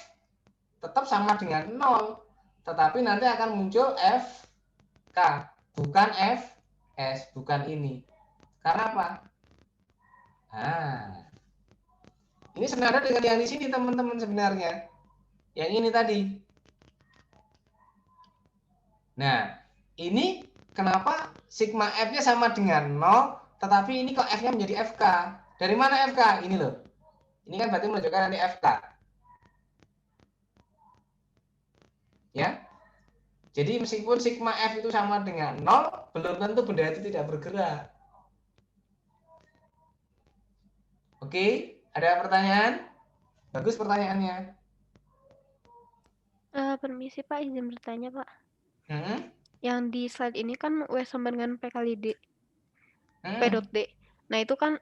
Speaker 1: tetap sama dengan 0. Tetapi nanti akan muncul FK. Bukan Fs, bukan ini. Karena apa? Nah, ini senada dengan yang di sini, teman-teman, sebenarnya. Yang ini tadi. Nah, ini kenapa sigma F-nya sama dengan 0, tetapi ini kok F-nya menjadi FK. Dari mana FK? Ini loh. Ini kan berarti menunjukkan nanti FK. Ya. Jadi meskipun sigma F itu sama dengan 0, belum tentu benda itu tidak bergerak. Oke, ada pertanyaan? Bagus pertanyaannya.
Speaker 5: Permisi Pak, izin bertanya Pak.
Speaker 1: Hmm?
Speaker 5: Yang di slide ini kan W sama dengan P kali D.
Speaker 1: Hmm.
Speaker 5: P dot D. Nah itu kan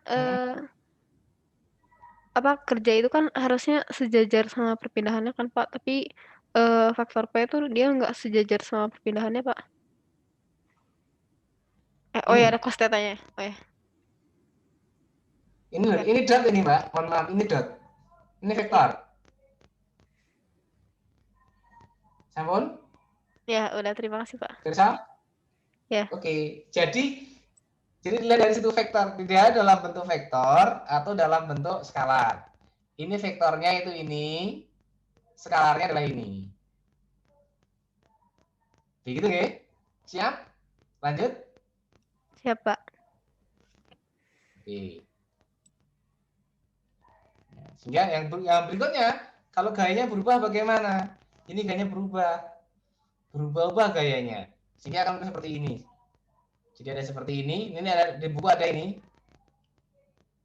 Speaker 5: kerja itu kan harusnya sejajar sama perpindahannya kan Pak, tapi faktor P itu dia nggak sejajar sama perpindahannya Pak. Ya ada cos tetanya. Oh ya.
Speaker 1: Ini dot ini Mbak, mohon maaf, ini dot. Ini vektor. Sampun?
Speaker 5: Ya udah, terima kasih Pak.
Speaker 1: Tersa?
Speaker 5: Ya.
Speaker 1: Oke, jadi dilihat dari situ vektor, dia dalam bentuk vektor atau dalam bentuk skalar. Ini vektornya itu ini, skalarnya adalah ini. Begitu nggih? Siap? Lanjut.
Speaker 5: Siap, Pak.
Speaker 1: Oke. Sehingga yang berikutnya, kalau gayanya berubah bagaimana? Ini gayanya berubah gayanya. Sehingga akan seperti ini. Jadi ada seperti ini ada di buku ada ini.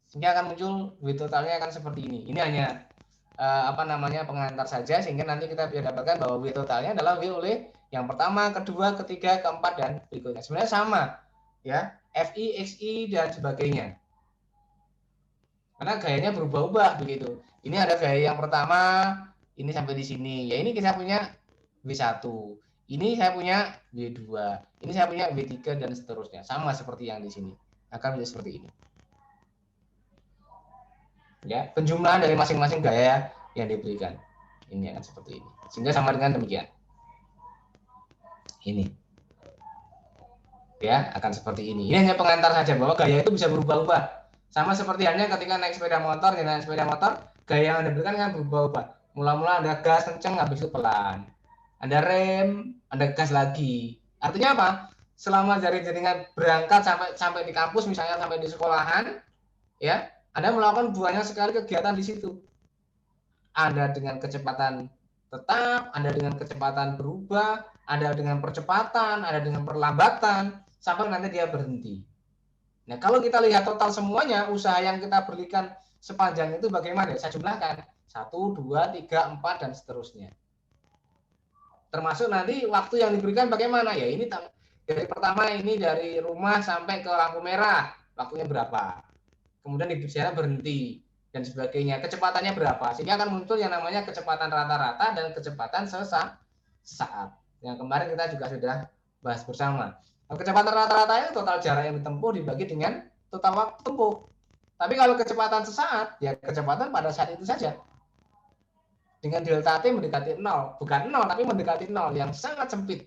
Speaker 1: Sehingga akan muncul W totalnya akan seperti ini. Ini hanya pengantar saja, sehingga nanti kita bisa dapatkan bahwa W totalnya adalah W oleh yang pertama, kedua, ketiga, keempat, dan berikutnya. Sebenarnya sama, ya, FI, XI, dan sebagainya. Karena gayanya berubah-ubah begitu. Ini ada gaya yang pertama, ini sampai di sini. Ya ini kita punya W1. Ini saya punya W2. Ini saya punya W3 dan seterusnya. Sama seperti yang di sini. Akan menjadi seperti ini. Ya, penjumlahan dari masing-masing gaya yang diberikan. Ini akan seperti ini. Sehingga sama dengan demikian. Ini. Ya, akan seperti ini. Ini hanya pengantar saja bahwa gaya itu bisa berubah-ubah. Sama seperti halnya ketika naik sepeda motor, gaya yang Anda berikan kan berubah-ubah. Mula-mula Anda gas kenceng, habis itu pelan. Anda rem, Anda gas lagi. Artinya apa? Selama dari jaringan berangkat sampai di kampus, misalnya sampai di sekolahan, ya, Anda melakukan banyak sekali kegiatan di situ. Anda dengan kecepatan tetap, Anda dengan kecepatan berubah, Anda dengan percepatan, Anda dengan perlambatan, sampai nanti dia berhenti. Nah, kalau kita lihat total semuanya, usaha yang kita berikan sepanjang itu bagaimana? Saya jumlahkan. 1, 2, 3, 4, dan seterusnya. Termasuk nanti waktu yang diberikan bagaimana? Ya, ini dari pertama ini dari rumah sampai ke lampu merah. Waktunya berapa? Kemudian di sana berhenti, dan sebagainya. Kecepatannya berapa? Sehingga akan muncul yang namanya kecepatan rata-rata dan kecepatan sesaat. Yang kemarin kita juga sudah bahas bersama. Kecepatan rata-rata itu total jarak yang ditempuh dibagi dengan total waktu tempuh. Tapi kalau kecepatan sesaat, ya kecepatan pada saat itu saja. Dengan delta T mendekati 0. Bukan 0, tapi mendekati 0. Yang sangat sempit.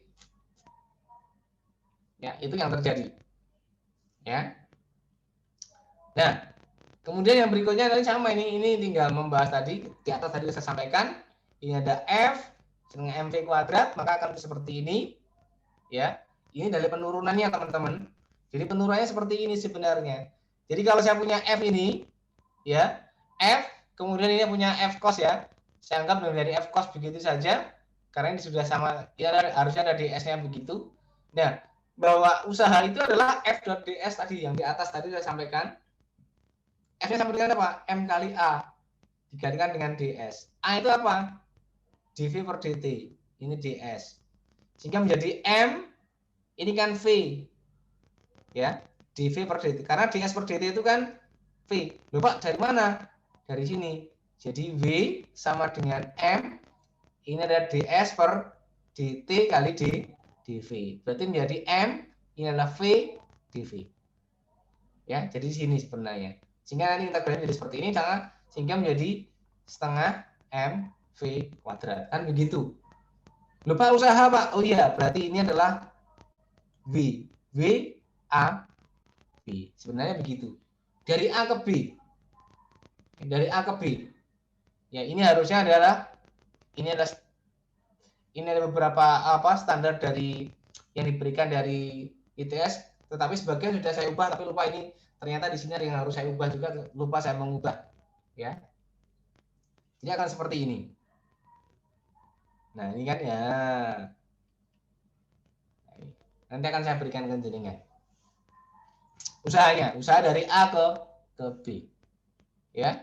Speaker 1: Ya, itu yang terjadi. Ya. Nah, kemudian yang berikutnya tadi sama ini tinggal membahas tadi. Di atas tadi saya sampaikan. Ini ada F dengan MV kuadrat, maka akan seperti ini. Ya. Ini dari penurunannya teman-teman. Jadi penurunannya seperti ini sebenarnya. Jadi kalau saya punya F ini, ya F, kemudian ini punya F cos ya. Saya anggap dari F cos begitu saja, karena ini sudah sama, ya harusnya ada DS-nya begitu. Nah, bahwa usaha itu adalah F.ds tadi yang di atas tadi saya sampaikan. F-nya sama dengan apa? M kali A dikalikan dengan DS. A itu apa? dV per dt. Ini ds. Sehingga menjadi M. Ini kan V, ya, dV per dt. Karena ds per dt itu kan V. Loh Pak, dari mana? Dari sini. Jadi V sama dengan M. Ini ada ds per dt kali dV. Berarti menjadi M. Ini adalah V dV. Ya, jadi di sini sebenarnya. Sehingga nanti kita kalian jadi seperti ini, sehingga menjadi setengah M V kuadrat. Kan begitu. Lupa usaha Pak. Oh iya, berarti ini adalah V A B. Sebenarnya begitu. Dari A ke B. Dari A ke B. Ya, ini harusnya adalah ini ada beberapa standar dari yang diberikan dari ITS, tetapi sebagian sudah saya ubah, tapi lupa ini ternyata di sini ada yang harus saya ubah juga, lupa saya mengubah. Ya. Ini akan seperti ini. Nah, ini kan ya. Nanti akan saya berikan ke jenengan. Usaha dari A ke B. Ya.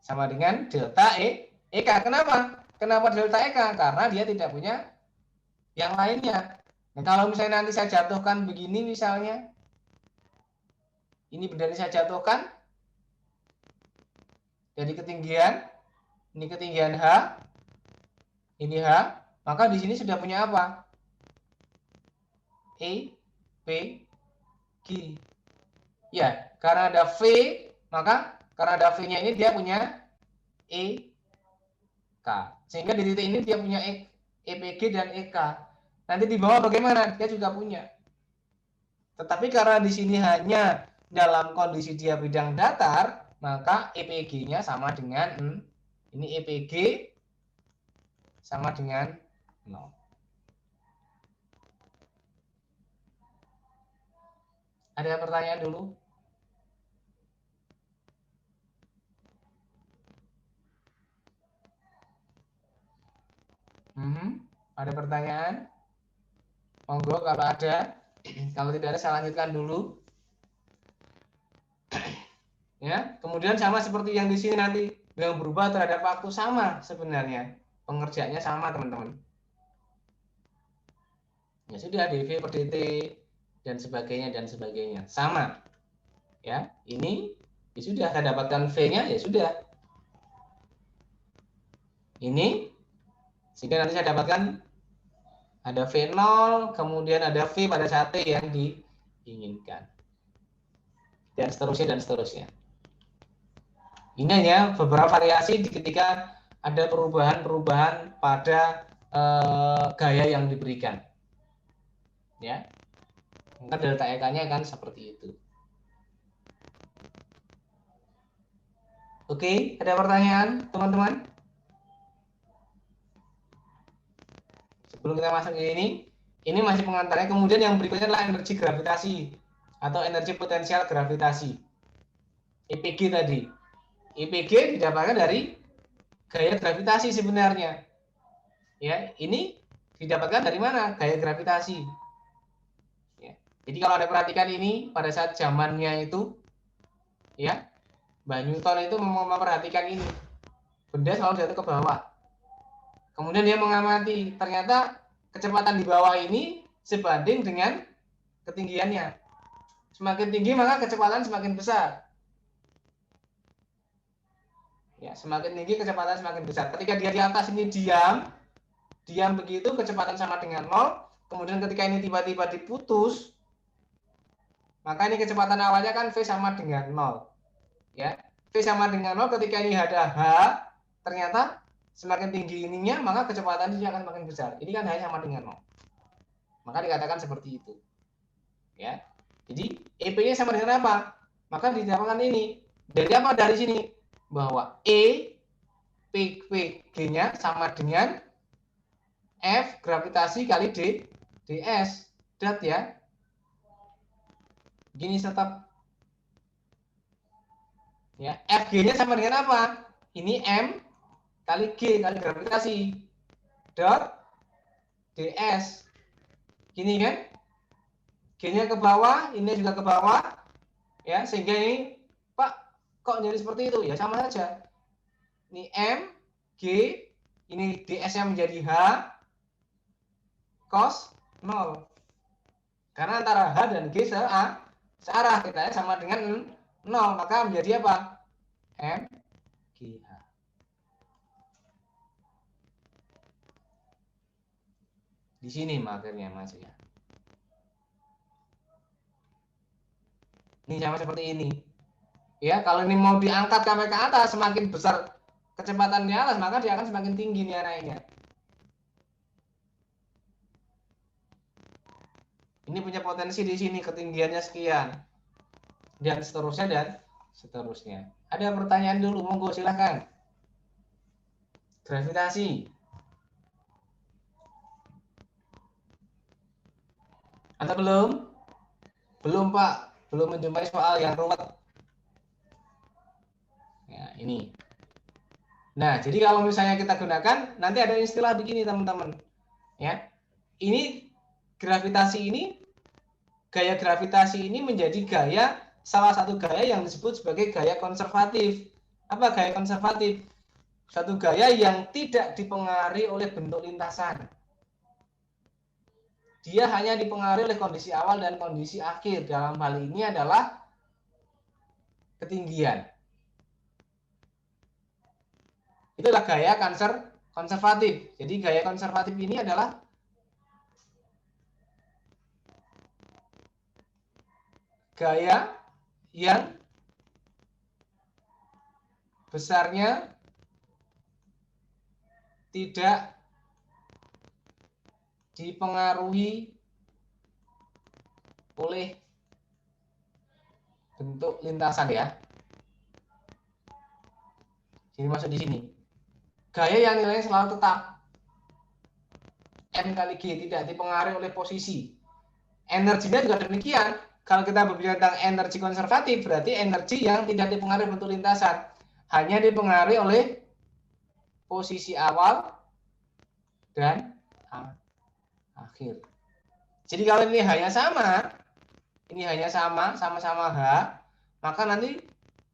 Speaker 1: Sama dengan delta EK. Kenapa? Kenapa delta EK? Karena dia tidak punya yang lainnya. Nah, kalau misalnya nanti saya jatuhkan begini misalnya. Ini benda ini saya jatuhkan dari ketinggian. Ini ketinggian H. Ini H. Maka di sini sudah punya apa? E, P, Q. Ya, karena ada V, maka karena ada V-nya ini dia punya E, K. Sehingga di titik ini dia punya EPG dan EK. Nanti di bawah bagaimana? Dia juga punya. Tetapi karena di sini hanya dalam kondisi dia bidang datar, maka EPG-nya sama dengan ini EPG sama dengan 0. Ada pertanyaan dulu? Ada pertanyaan? Monggo kalau ada. Kalau tidak ada, saya lanjutkan dulu. Ya, kemudian sama seperti yang di sini nanti, yang berubah terhadap waktu sama sebenarnya. Pengerjaannya sama, teman-teman. Ya sudah, dV per dt dan sebagainya sama. Ya, ini ya sudah, saya dapatkan V-nya, ya sudah. Ini sehingga nanti saya dapatkan ada V0, kemudian ada V pada saat T yang diinginkan. Dan seterusnya. Ini hanya beberapa variasi ketika ada perubahan-perubahan pada gaya yang diberikan. Ya. Maka delta EK-nya kan seperti itu. Oke, ada pertanyaan, teman-teman? Sebelum kita masuk ke ini masih pengantarnya. Kemudian yang berikutnya adalah energi gravitasi atau energi potensial gravitasi. EPG tadi. EPG didapatkan dari gaya gravitasi sebenarnya. Ya, ini didapatkan dari mana? Gaya gravitasi. Ya. Jadi kalau Anda perhatikan ini pada saat zamannya itu, ya, Mbak Newton itu memperhatikan ini. Benda selalu jatuh ke bawah. Kemudian dia mengamati, ternyata kecepatan di bawah ini sebanding dengan ketinggiannya. Semakin tinggi maka kecepatan semakin besar. Ya, semakin tinggi kecepatan semakin besar. Ketika dia di atas ini diam begitu, kecepatan sama dengan 0. Kemudian ketika ini tiba-tiba diputus, maka ini kecepatan awalnya kan V sama dengan 0. Ya, V sama dengan 0, ketika ini ada H, ternyata semakin tinggi ininya, maka kecepatan ini akan semakin besar. Ini kan H sama dengan 0. Maka dikatakan seperti itu. Ya. Jadi EP-nya sama dengan apa? Maka didapatkan ini. Dari apa? Dari sini. Bahwa E PG-nya sama dengan F gravitasi kali D ds. Dat ya. Gini tetap. Ya, FG-nya sama dengan apa? Ini M kali G kali gravitasi dot ds. Gini kan? G-nya ke bawah, ini juga ke bawah. Ya, sehingga ini, Pak, kok jadi seperti itu? Ya sama saja. Ini M, G, ini ds-nya menjadi H cos 0. Karena antara H dan G searah, kita sama dengan 0, maka menjadi apa? M, G, H. Di sini makanya Mas ya. Ini sama seperti ini. Ya, kalau ini mau diangkat sampai ke atas, semakin besar kecepatan di atas, maka dia akan semakin tinggi nih naiknya. Ini punya potensi di sini, ketinggiannya sekian. Dan seterusnya. Ada pertanyaan dulu, monggo silahkan. Gravitasi. Atau belum? Belum, Pak. Belum menjumpai soal yang rumit. Ya, ini. Nah, jadi kalau misalnya kita gunakan, nanti ada istilah begini, teman-teman. Ya. Ini gravitasi ini, gaya gravitasi ini menjadi salah satu gaya yang disebut sebagai gaya konservatif. Apa gaya konservatif? Satu gaya yang tidak dipengaruhi oleh bentuk lintasan. Dia hanya dipengaruhi oleh kondisi awal dan kondisi akhir. Dalam hal ini adalah ketinggian. Itulah gaya konservatif. Jadi gaya konservatif ini adalah gaya yang besarnya tidak dipengaruhi oleh bentuk lintasan ya. Jadi masuk di sini. Gaya yang nilainya selalu tetap. M kali G tidak dipengaruhi oleh posisi. Energinya juga demikian. kalau kita berbicara tentang energi konservatif, berarti energi yang tidak dipengaruhi bentuk lintasan, hanya dipengaruhi oleh posisi awal dan akhir. Jadi kalau ini hanya sama, sama-sama H, maka nanti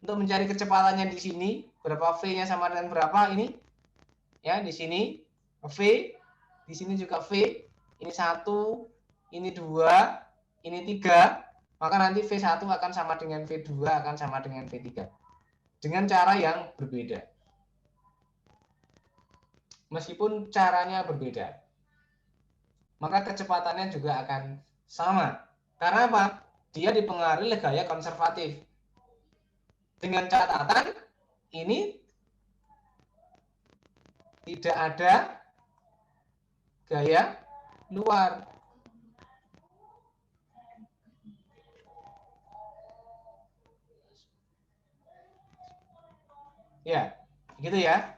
Speaker 1: untuk mencari kecepatannya di sini, berapa V-nya sama dengan berapa ini, ya di sini V, di sini juga V, ini 1, ini 2, ini 3, maka nanti V1 akan sama dengan V2, akan sama dengan V3. Dengan cara yang berbeda. Meskipun caranya berbeda. Maka kecepatannya juga akan sama. Karena apa? Dia dipengaruhi oleh gaya konservatif. Dengan catatan, ini tidak ada gaya luar. Ya, gitu ya.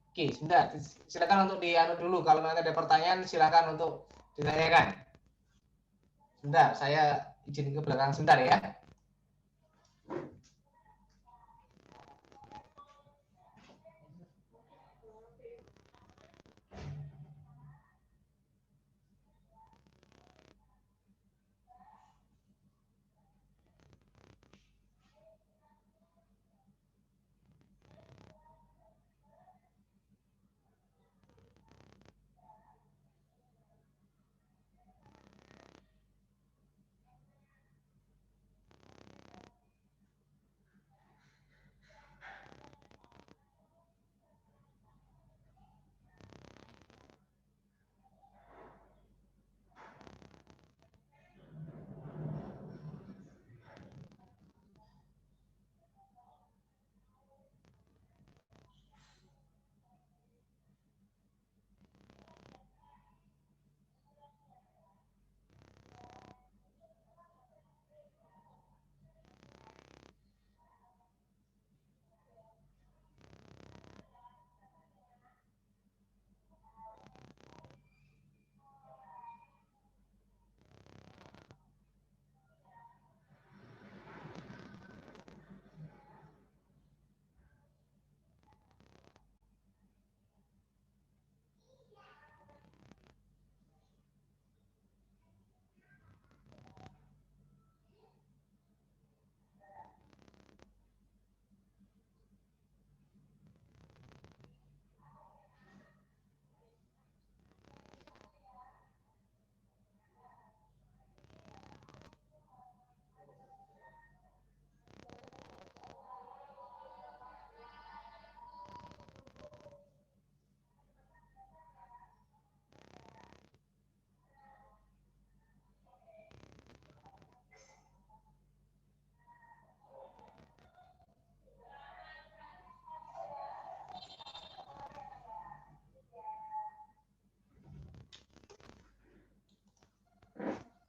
Speaker 1: Oke, sebentar. Silakan untuk dianu dulu. Kalau nanti ada pertanyaan, silakan untuk ditanyakan. Sebentar, saya izin ke belakang sebentar ya.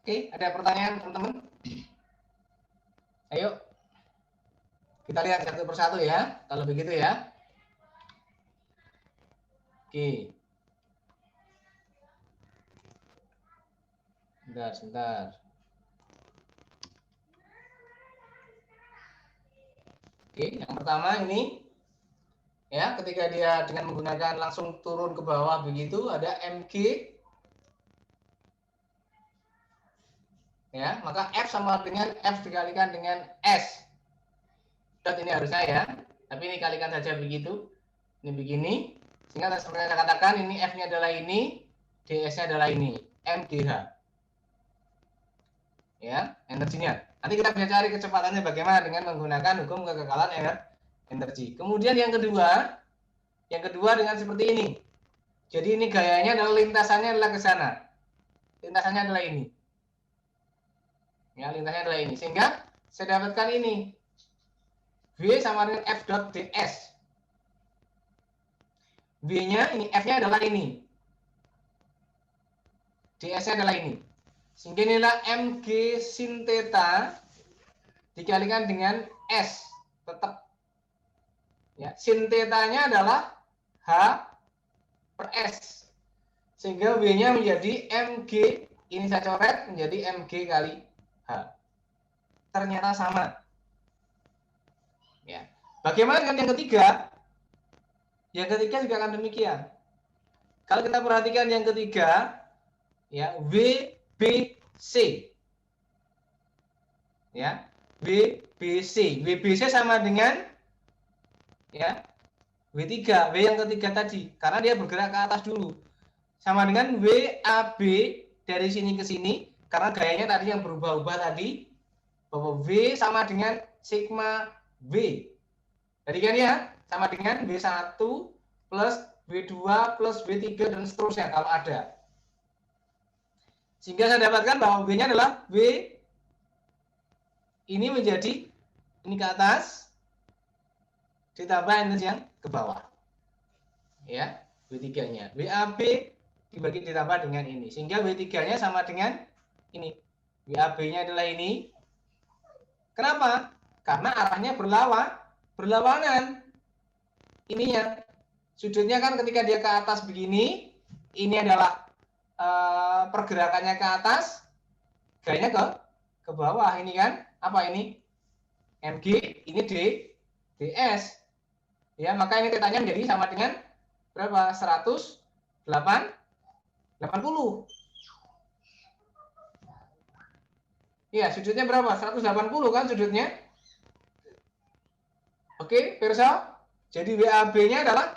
Speaker 1: Oke, ada pertanyaan teman-teman? Ayo. Kita lihat satu persatu ya, kalau begitu ya. Oke. Sebentar. Oke, yang pertama ini ya, ketika dia dengan menggunakan langsung turun ke bawah begitu, ada MG. Ya, maka F sama dengan F dikalikan dengan S. Dot ini harusnya ya, tapi ini kalikan saja begitu. Ini begini, sehingga seperti saya katakan ini F-nya adalah ini, DS-nya adalah ini, MGH. Ya, energinya. Nanti kita bisa cari kecepatannya bagaimana dengan menggunakan hukum kekekalan energi. Kemudian yang kedua dengan seperti ini. Jadi ini gayanya adalah lintasannya adalah ke sana. Lintasannya adalah ini. Ya, lintasnya adalah ini. Sehingga saya dapatkan ini. V sama dengan F dot ds. V-nya ini, F-nya adalah ini. ds-nya adalah ini. Sehingga inilah mg sin theta dikalikan dengan S. Tetap. Ya, sin theta-nya adalah H per S. Sehingga V-nya menjadi mg, ini saya coret menjadi mg kali H. ternyata sama. Ya. Bagaimana dengan yang ketiga? Yang ketiga juga akan demikian. Kalau kita perhatikan yang ketiga, ya, WBC. Ya, WBC. WBC sama dengan ya, W3, W yang ketiga tadi, karena dia bergerak ke atas dulu. Sama dengan WAB dari sini ke sini, karena gayanya tadi yang berubah-ubah tadi, bahwa V sama dengan sigma V. Jadi kan ya, sama dengan W1 plus W2 plus W3 dan seterusnya kalau ada. Sehingga saya dapatkan bahwa W-nya adalah W ini menjadi ini ke atas ditambah energi yang ke bawah. Ya, W3-nya. WAB dibagi ditambah dengan ini. Sehingga W3-nya sama dengan ini. WAB-nya adalah ini. Kenapa? Karena arahnya berlawanan. Ininya. Sudutnya kan ketika dia ke atas begini, ini adalah pergerakannya ke atas, gayanya ke bawah. Ini kan apa ini? MG, ini DS. Ya, maka ini tetanya menjadi sama dengan berapa? 180. Iya, sudutnya berapa? 180 kan sudutnya? Oke, Pirsa. Jadi WAB-nya adalah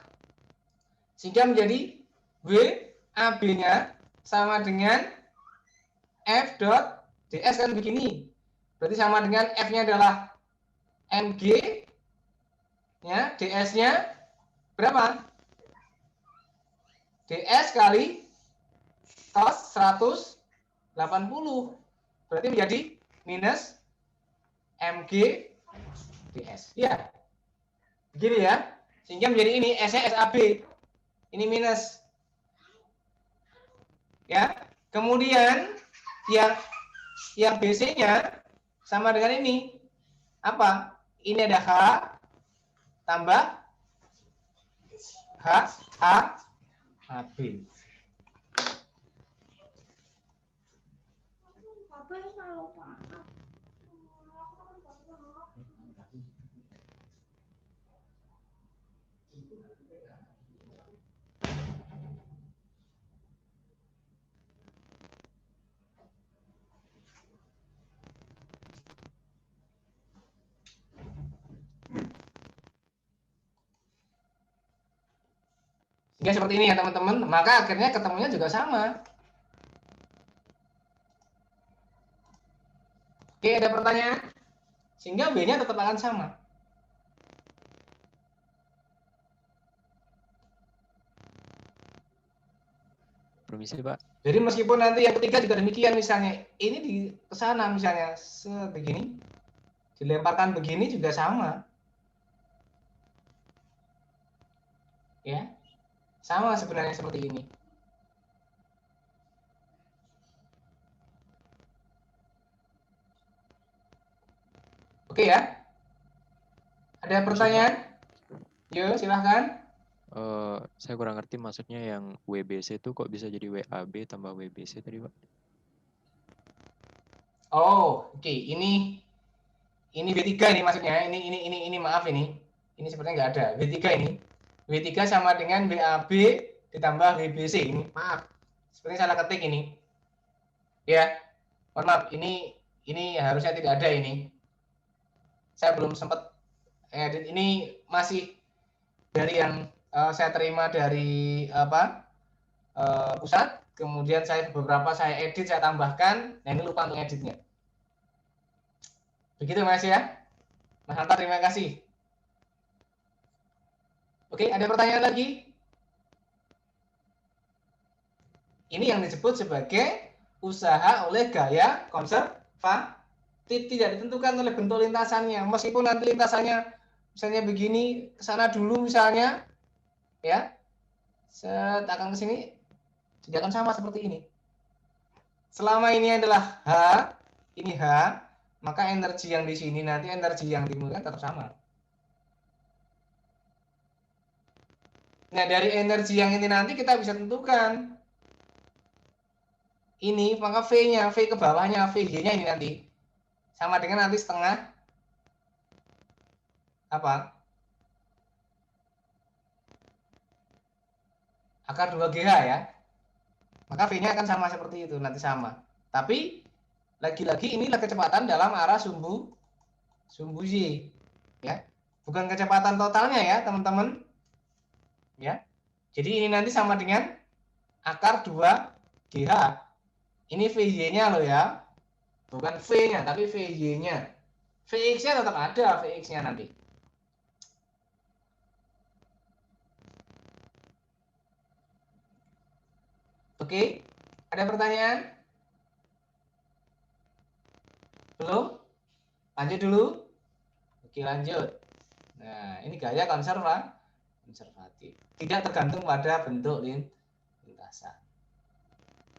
Speaker 1: sehingga menjadi WAB-nya sama dengan F dot DS kan begini. Berarti sama dengan F-nya adalah MG, ya, DS-nya berapa? DS kali cos 180. Berarti menjadi minus MG DS. Ya. Begini ya. Sehingga menjadi ini S-nya SAB. Ini minus. Ya. Kemudian yang BC-nya sama dengan ini. Apa? Ini ada H tambah HB. Sehingga seperti ini ya teman-teman, maka akhirnya ketemunya juga sama. Oke, ada pertanyaan? Sehingga B-nya tetap akan sama.
Speaker 6: Permisi, Pak.
Speaker 1: Jadi meskipun nanti yang ketiga juga demikian, misalnya ini di kesana misalnya sebegini, dilemparkan begini juga sama. Ya. Sama sebenarnya seperti ini. Oke ya. Ada pertanyaan? Yuk, silahkan.
Speaker 6: Saya kurang ngerti maksudnya yang WBC itu kok bisa jadi WAB tambah WBC tadi, Pak?
Speaker 1: Oh, oke. Ini W3 ini maksudnya. Ini maaf ini. Ini sebenarnya nggak ada. W3 ini. W3 sama dengan WAB ditambah WBC. Ini maaf. Sebenarnya salah ketik ini. Ya. Mohon maaf, ini harusnya tidak ada ini. Saya belum sempat edit. Ini masih dari yang saya terima dari pusat. Kemudian beberapa saya edit, saya tambahkan. Nah, ini lupa untuk editnya. Begitu Mas ya. Mas Hanta, terima kasih. Oke, ada pertanyaan lagi? Ini yang disebut sebagai usaha oleh gaya konservatif, tidak ditentukan oleh bentuk lintasannya. Meskipun nanti lintasannya misalnya begini, ke sana dulu misalnya, ya, akan ke sini, tidak akan sama seperti ini. Selama ini adalah H, ini H, maka energi yang di sini nanti energi yang dimulai tetap sama. Nah, dari energi yang ini nanti kita bisa tentukan. Ini, maka V-nya, V ke bawahnya, VG-nya ini nanti. sama dengan nanti setengah apa? Akar 2GH ya. Maka V-nya akan sama seperti itu, nanti sama. Tapi lagi-lagi inilah kecepatan dalam arah sumbu Y, ya. Bukan kecepatan totalnya ya, teman-teman. Ya. Jadi ini nanti sama dengan akar 2GH. Ini VY-nya loh ya. Bukan V-nya, tapi VY-nya. VX-nya tetap ada, VX-nya nanti. Oke, ada pertanyaan? Belum? Lanjut dulu? Oke, lanjut. Nah, ini gaya konservatif. Tidak tergantung pada bentuk lintasan.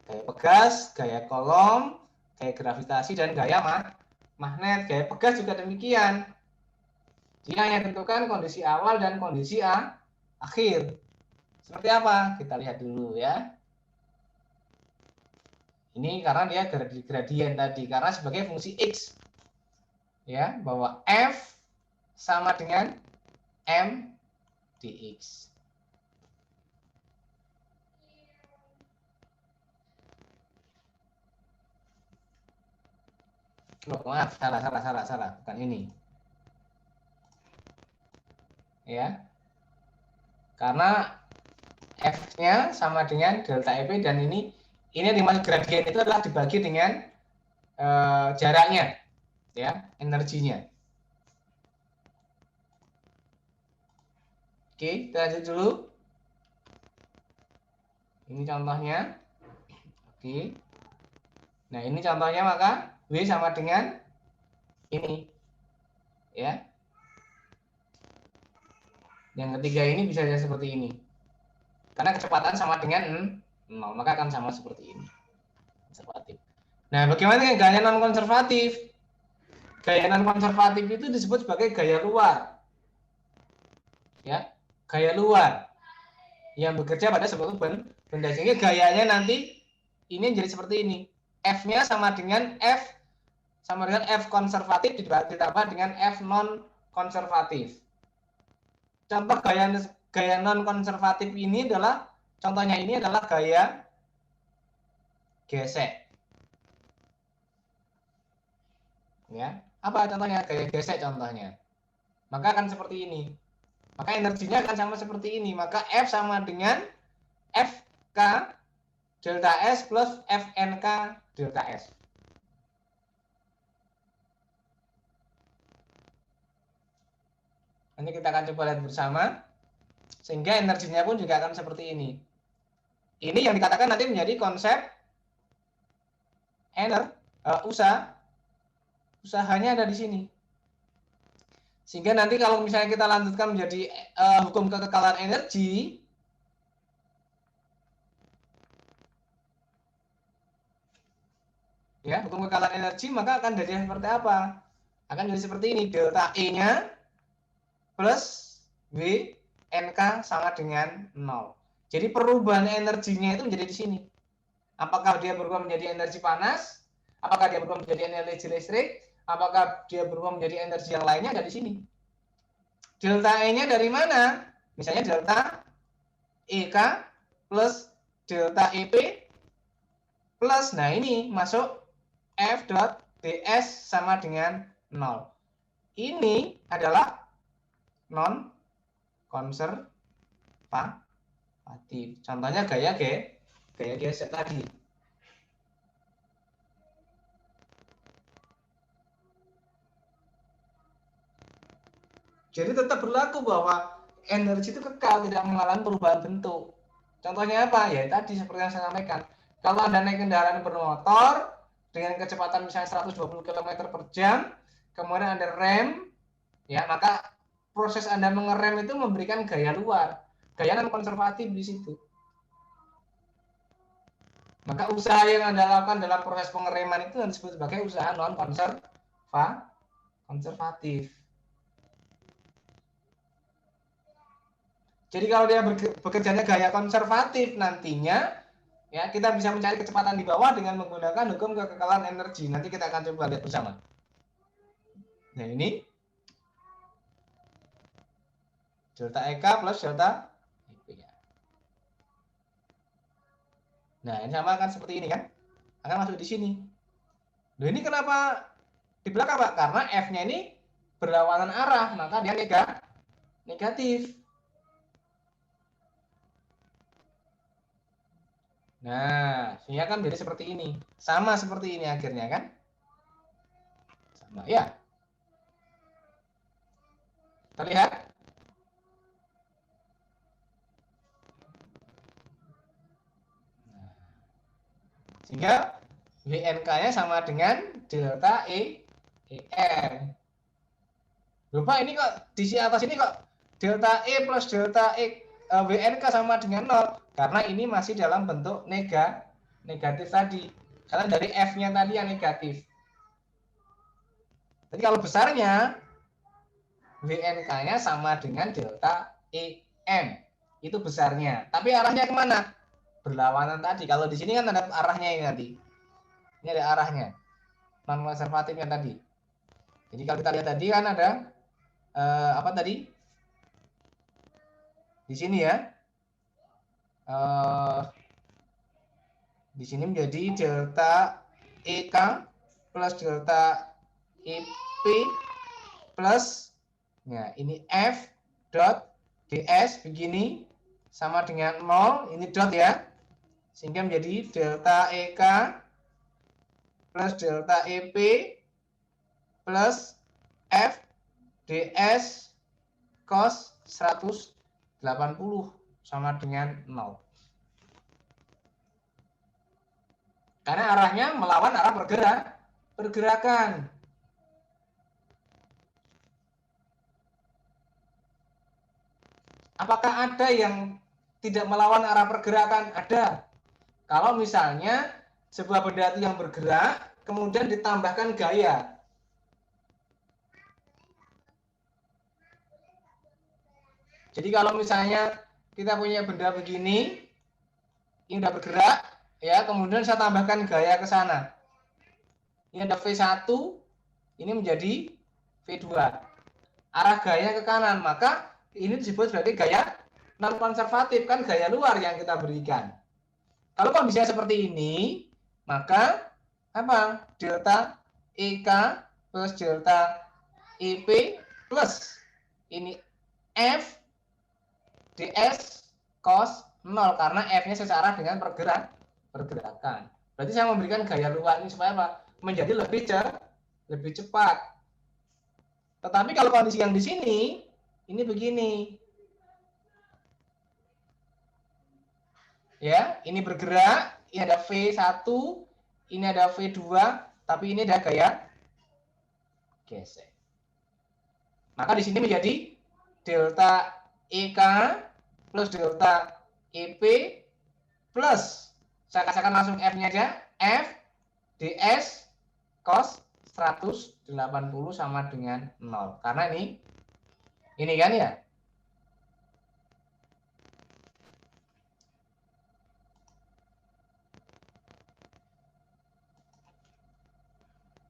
Speaker 1: Gaya pegas, gaya kolom, gaya gravitasi, dan gaya magnet. Gaya pegas juga demikian. Dia hanya tentukan kondisi awal dan kondisi akhir. Seperti apa? Kita lihat dulu ya. Ini karena dia gradien tadi, karena sebagai fungsi X. Ya, bahwa F sama dengan M dx. Oh, maaf, salah, bukan ini. Ya. Karena F-nya sama dengan delta EP dan ini yang dimaksud gradien itu adalah dibagi dengan jaraknya, ya, energinya. Oke, kita lanjut dulu. Ini contohnya. Oke. Nah, ini contohnya, maka W sama dengan ini. Ya. Yang ketiga ini bisa jadi seperti ini. Karena kecepatan sama dengan 0, maka akan sama seperti ini. Konservatif. Nah, bagaimana dengan gaya non-konservatif? Gaya non-konservatif itu disebut sebagai gaya luar. Ya, gaya luar yang bekerja pada suatu benda, sehingga gayanya nanti ini jadi seperti ini. F-nya sama dengan F konservatif ditambah dengan F non-konservatif. Contoh gaya non-konservatif ini adalah, contohnya ini adalah gaya gesek. Ya, apa contohnya? Gaya gesek contohnya. Maka akan seperti ini. Maka energinya akan sama seperti ini. Maka F sama dengan FK delta S plus FNK delta S. Nanti kita akan coba lihat bersama. Sehingga energinya pun juga akan seperti ini. Ini yang dikatakan nanti menjadi konsep usahanya ada di sini. Sehingga nanti kalau misalnya kita lanjutkan menjadi hukum kekekalan energi, ya, hukum kekekalan energi, maka akan jadi seperti apa? Akan jadi seperti ini, delta E-nya plus W NK sama dengan 0. Jadi perubahan energinya itu menjadi di sini. Apakah dia berubah menjadi energi panas? Apakah dia berubah menjadi energi listrik? Apakah dia berubah menjadi energi yang lainnya? Ada di sini. Delta E-nya dari mana? Misalnya delta EK plus delta EP plus, nah ini masuk F dot ds sama dengan 0. Ini adalah non konservatif. Contohnya gaya gesek tadi. Jadi tetap berlaku bahwa energi itu kekal, tidak mengalami perubahan bentuk. Contohnya apa? Ya tadi seperti yang saya sampaikan. Kalau Anda naik kendaraan bermotor dengan kecepatan misalnya 120 km per jam, kemudian Anda rem, ya, maka proses Anda mengerem itu memberikan gaya luar, gaya non konservatif di situ. Maka usaha yang Anda lakukan dalam proses pengereman itu disebut sebagai usaha non konservatif. Jadi kalau dia bekerjanya gaya konservatif, nantinya ya kita bisa mencari kecepatan di bawah dengan menggunakan hukum kekekalan energi. Nanti kita akan coba lihat bersama. Nah, ini delta EK plus delta EP. Nah, ini sama kan seperti ini kan? Akan masuk di sini. Loh, ini kenapa di belakang, Pak? Karena F-nya ini berlawanan arah, maka dia negatif. Nah, sehingga kan jadi seperti ini. Sama seperti ini akhirnya kan? Sama, ya. Terlihat? Sehingga WNK-nya sama dengan delta EN. Lupa ini kok di sisi atas ini kok delta E plus delta WNK sama dengan 0. Karena ini masih dalam bentuk negatif tadi. Karena dari F-nya tadi yang negatif. Jadi kalau besarnya, WNK-nya sama dengan delta EN. Itu besarnya. Tapi arahnya kemana? Berlawanan tadi. Kalau di sini kan ada arahnya ini nanti. Ini ada arahnya. Non-konservatifnya tadi. Jadi kalau kita lihat tadi kan ada apa tadi? Di sini ya. Di sini menjadi delta EK plus delta EP plus ya ini F dot DS begini sama dengan 0, ini dot ya. Sehingga menjadi delta EK plus delta EP plus F DS cos 180 sama dengan 0. Karena arahnya melawan arah pergerakan. Apakah ada yang tidak melawan arah pergerakan? Ada. Kalau misalnya sebuah benda itu yang bergerak, kemudian ditambahkan gaya. Jadi kalau misalnya kita punya benda begini, ini udah bergerak, ya, kemudian saya tambahkan gaya ke sana. Ini ada V1, ini menjadi V2. Arah gaya ke kanan, maka ini disebut berarti gaya non konservatif, kan gaya luar yang kita berikan. Kalau kondisinya seperti ini, maka apa? Delta EK plus delta EP plus ini F DS cos 0 karena F-nya secara dengan pergerakan. Berarti saya memberikan gaya luar ini supaya apa? Menjadi lebih cepat. Tetapi kalau kondisi yang di sini ini begini. Ya, ini bergerak, ini ada V1, ini ada V2, tapi ini ada gaya gesek. Maka di sini menjadi delta EK plus delta EP plus, saya katakan langsung F-nya aja, F DS cos 180 sama dengan 0. Karena ini kan ya.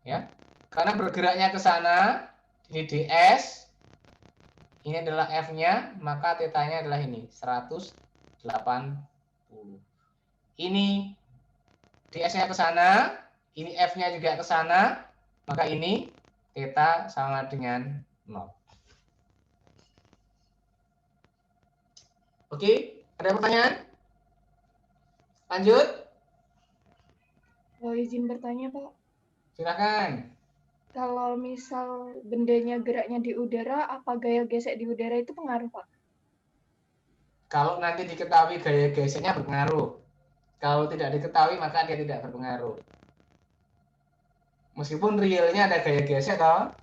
Speaker 1: Ya, karena bergeraknya ke sana, ini DS, ini adalah F-nya, maka θ-nya adalah ini, 180. Ini DS-nya ke sana, ini F-nya juga ke sana, maka ini θ sama dengan 0. Oke, ada pertanyaan? Lanjut.
Speaker 8: Izin bertanya, Pak.
Speaker 1: Silakan.
Speaker 8: Kalau misal bendanya geraknya di udara, apa gaya gesek di udara itu pengaruh, Pak?
Speaker 1: Kalau nanti diketahui gaya geseknya berpengaruh. Kalau tidak diketahui maka dia tidak berpengaruh. Meskipun realnya ada gaya gesek toh.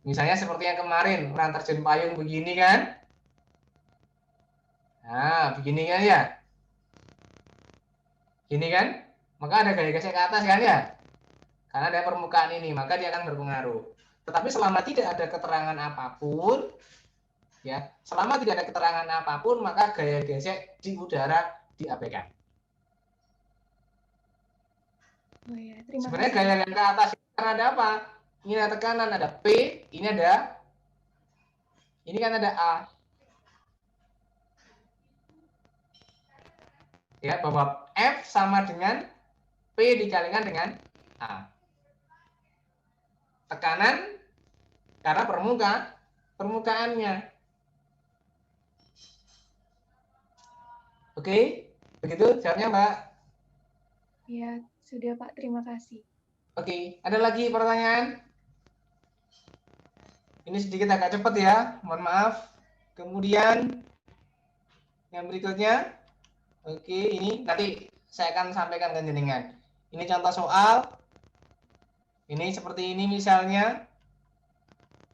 Speaker 1: Misalnya seperti yang kemarin, orang terjun payung begini kan. Nah, begini kan ya. Gini kan? Maka ada gaya gesek ke atas kan ya. Karena ada permukaan ini, maka dia akan berpengaruh. Tetapi selama tidak ada keterangan apapun, ya, selama tidak ada keterangan apapun, maka gaya gesek di udara diabaikan.
Speaker 8: Oh ya, terima
Speaker 1: Sebenarnya
Speaker 8: kasih.
Speaker 1: gaya yang ke atas itu karena ada apa? Ini ada tekanan, ada P, ini kan ada A. Ya, bahwa F sama dengan P dikalikan dengan A. Tekanan karena permukaannya. Oke, begitu jawabnya, Mbak.
Speaker 8: Ya, sudah Pak. Terima kasih.
Speaker 1: Oke, ada lagi pertanyaan? Ini sedikit agak cepat ya, mohon maaf. Kemudian yang berikutnya, oke, ini nanti saya akan sampaikan ke jenengan. Ini contoh soal. Ini seperti ini misalnya.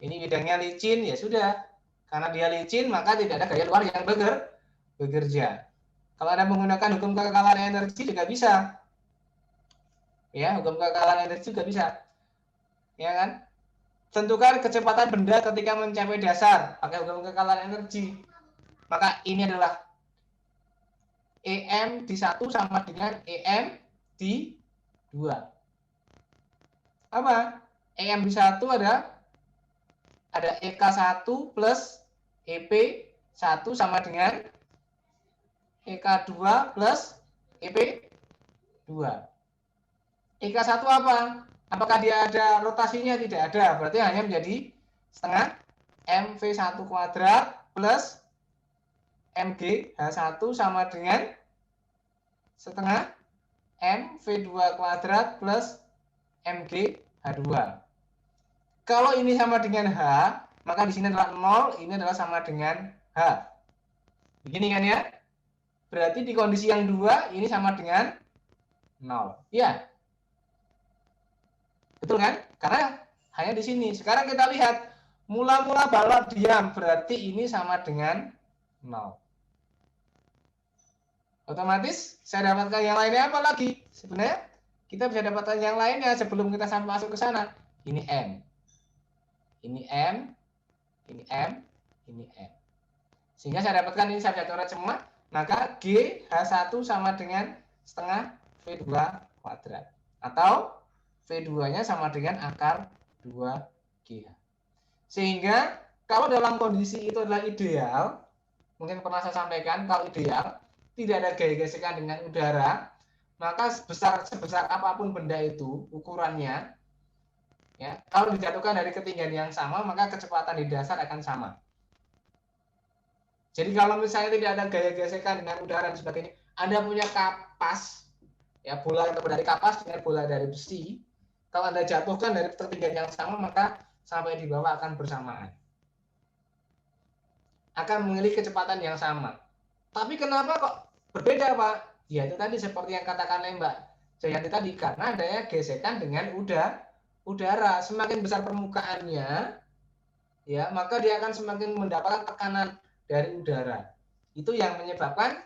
Speaker 1: Ini bidangnya licin, ya sudah. Karena dia licin, maka tidak ada gaya luar yang bekerja. Kalau Anda menggunakan hukum kekekalan energi juga bisa. Ya, hukum kekekalan energi juga bisa. Ya kan? Tentukan kecepatan benda ketika mencapai dasar pakai hukum kekekalan energi. Maka ini adalah EM di 1 sama dengan EM di 2. Apa? EM di 1 ada EK1 plus EP1 sama dengan EK2 plus EP2. EK1 apa? Apakah dia ada rotasinya? Tidak ada. Berarti hanya menjadi setengah MV1 kuadrat plus MGH1 sama dengan setengah MV2 kuadrat plus MGH2. Kalau ini sama dengan H, maka di sini adalah 0, ini adalah sama dengan H. Begini kan ya? Berarti di kondisi yang 2, ini sama dengan 0. Ya. Betul kan? Karena hanya di sini. Sekarang kita lihat mula-mula balok diam, berarti ini sama dengan 0. Otomatis saya dapatkan yang lainnya apa lagi? Sebenarnya kita bisa dapatkan yang lainnya sebelum kita sampai masuk ke sana. Ini M. Ini M. Ini M. Ini M. Sehingga saya dapatkan ini saya bisa coret semua. Maka GH1 sama dengan setengah V2 kuadrat. Atau V2-nya sama dengan akar 2GH. Sehingga kalau dalam kondisi itu adalah ideal, mungkin pernah saya sampaikan, kalau ideal, tidak ada gaya gesekan dengan udara, maka sebesar apapun benda itu, ukurannya, ya, kalau dijatuhkan dari ketinggian yang sama, maka kecepatan di dasar akan sama. Jadi kalau misalnya tidak ada gaya gesekan dengan udara dan sebagainya, Anda punya kapas, ya, bola yang terbuat dari kapas dengan bola dari besi, kalau Anda jatuhkan dari ketinggian yang sama, maka sampai di bawah akan bersamaan. Akan memiliki kecepatan yang sama. Tapi kenapa kok berbeda, Pak? Ya, itu tadi seperti yang katakan Mbak Jayanti tadi, karena adanya gesekan dengan udara. Semakin besar permukaannya, ya, maka dia akan semakin mendapatkan tekanan dari udara. Itu yang menyebabkan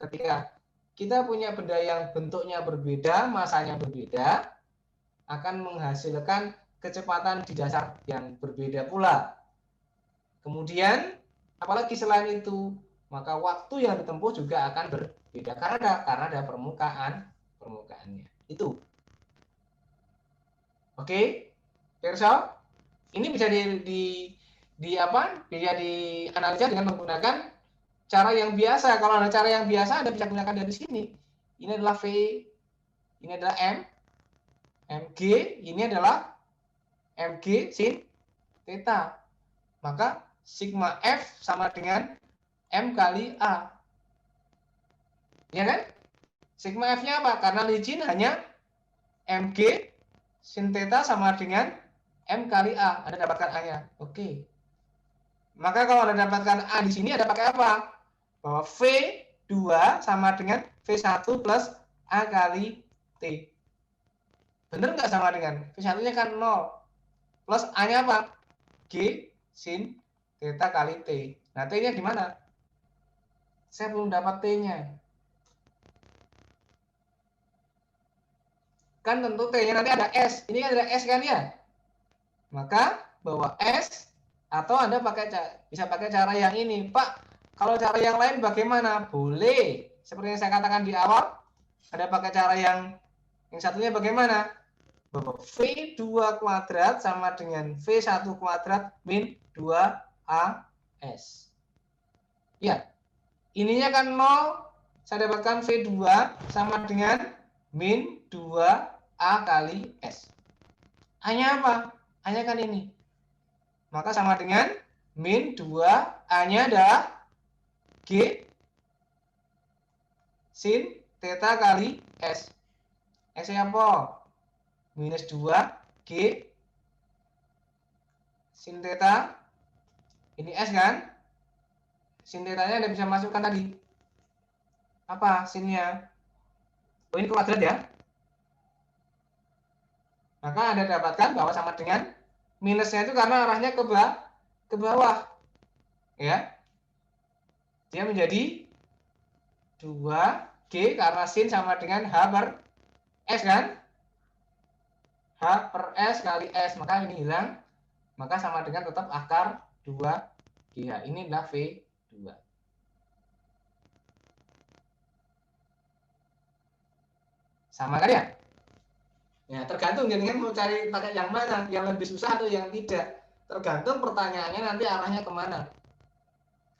Speaker 1: ketika kita punya benda yang bentuknya berbeda, masanya berbeda, akan menghasilkan kecepatan di dasar yang berbeda pula. Kemudian, apalagi selain itu, maka waktu yang ditempuh juga akan berbeda karena ada permukaannya. Itu. Oke, Pirsa? Ini bisa bisa dianalisa dengan menggunakan cara yang biasa. Kalau ada cara yang biasa, Anda bisa gunakan dari sini. Ini adalah V, ini adalah M, MG, ini adalah MG sin theta. Maka sigma F sama dengan M kali A. Ya kan? Sigma F-nya apa? Karena licin hanya MG sin theta sama dengan M kali A. Anda dapatkan A-nya. Oke. Maka kalau Anda dapatkan A di sini, Anda pakai apa? Bahwa V2 sama dengan V1 plus A kali T. Benar nggak sama dengan? V1-nya kan 0. Plus A-nya apa? G sin theta kali T. Nah, T-nya di mana? Saya belum dapat T-nya. Kan tentu T-nya nanti ada S. Ini kan ada S kan ya? Maka bahwa S, atau Anda bisa pakai cara yang ini. Pak, kalau cara yang lain bagaimana? Boleh. Seperti yang saya katakan di awal, Anda pakai cara yang satunya bagaimana? bahwa V2 kuadrat sama dengan V1 kuadrat min 2AS. Ya, ininya kan 0, saya dapatkan V2 sama dengan min 2A kali S. A-nya apa? A-nya kan ini. Maka sama dengan min 2A-nya ada G sin theta kali S. S-nya apa? Minus 2G sin theta. Ini S kan? Sin theta-nya Anda bisa masukkan tadi. Apa sinnya? Oh, ini kuadrat ya. Maka Anda dapatkan bahwa sama dengan minusnya itu karena arahnya ke bawah. Ya. Dia menjadi 2G karena sin sama dengan H per S kan? H per S kali S. Maka ini hilang. Maka sama dengan tetap akar 2GH. Ini adalah V2. Sama kan ya? Ya, tergantung dengan mau cari pakai yang mana, yang lebih susah atau yang tidak. Tergantung pertanyaannya nanti arahnya kemana.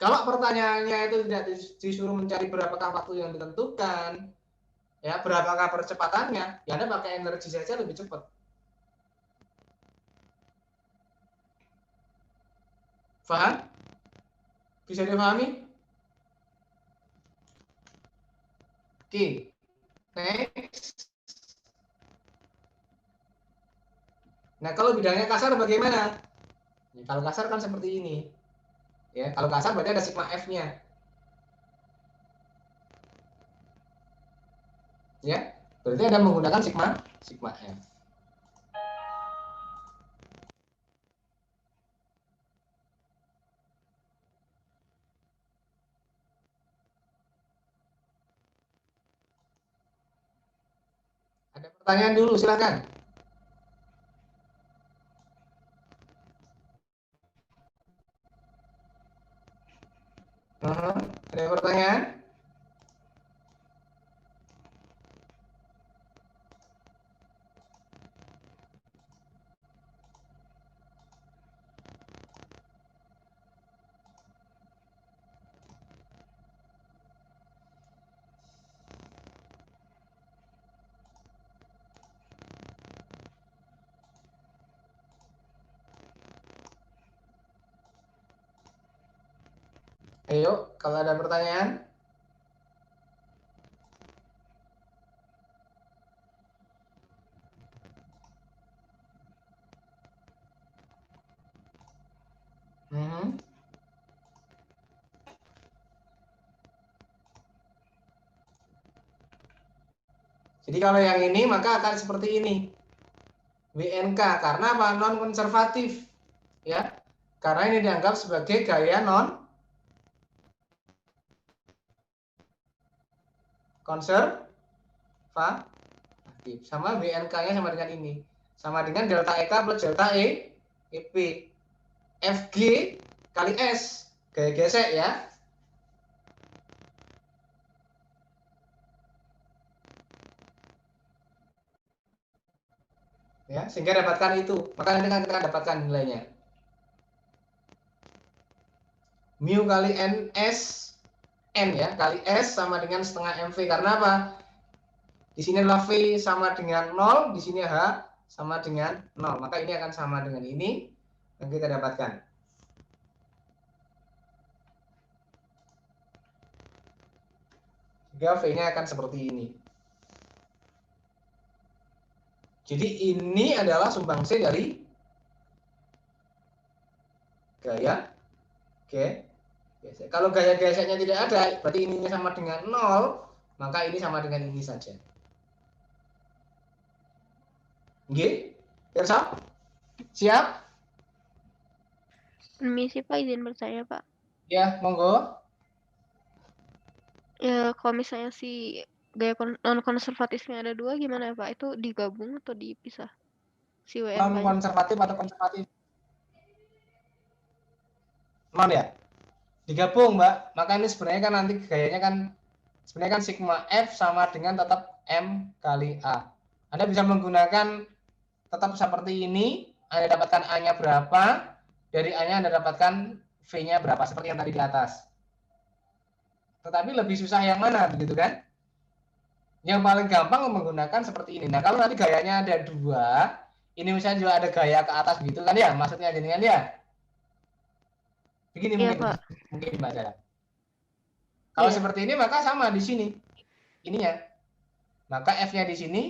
Speaker 1: Kalau pertanyaannya itu tidak disuruh mencari berapakah waktu yang ditentukan, ya berapakah percepatannya, ya Anda pakai energi saja lebih cepat. Paham? Bisa dipahami? Oke. Next. Nah, kalau bidangnya kasar bagaimana? Ya, kalau kasar kan seperti ini. Ya, kalau kasar berarti ada sigma F-nya. Ya, berarti Anda menggunakan sigma F. Ada pertanyaan dulu, silakan. Ada pertanyaan? Ayo, kalau ada pertanyaan. Jadi kalau yang ini maka akan seperti ini. WNK karena apa? Non konservatif. Ya. Karena ini dianggap sebagai gaya non konservatif. Sama WNK-nya sama dengan ini. Sama dengan delta EK plus delta EP. FG kali S. Gaya gesek ya. Ya, sehingga dapatkan itu. Maka nanti kita akan dapatkan nilainya. Mu kali NS N ya, kali S sama dengan setengah MV. Karena apa? Di sini adalah V sama dengan 0, di sini H sama dengan 0. Maka ini akan sama dengan ini yang kita dapatkan. Sehingga V-nya akan seperti ini. Jadi ini adalah sumbangsi dari gaya gesek. Kalau gaya geseknya tidak ada, berarti ininya sama dengan 0, maka ini sama dengan ini saja. Oke, Pirsa? Siap?
Speaker 5: Permisi Pak, izin bertanya Pak.
Speaker 1: Ya, monggo.
Speaker 5: Ya, kalau misalnya si gaya non konservatifnya ada 2 gimana ya Pak? Itu digabung atau dipisah? Si
Speaker 1: Non
Speaker 5: WNK-nya.
Speaker 1: konservatif atau konservatif? Non ya? Digabung, Mbak. Maka ini sebenarnya kan nanti gayanya kan sebenarnya kan sigma F sama dengan tetap M kali A. Anda bisa menggunakan tetap seperti ini. Anda dapatkan A-nya berapa, dari A-nya Anda dapatkan V-nya berapa, seperti yang tadi di atas. Tetapi lebih susah yang mana, begitu kan? Yang paling gampang menggunakan seperti ini. Nah, kalau nanti gayanya ada 2, ini misalnya juga ada gaya ke atas gitu kan ya, maksudnya jenengan ya. Begini
Speaker 5: Iya,
Speaker 1: mungkin,
Speaker 5: Pak.
Speaker 1: mungkin Mbak Dara. Kalau
Speaker 5: Iya.
Speaker 1: seperti ini maka sama di sini. Ininya. Maka F-nya di sini,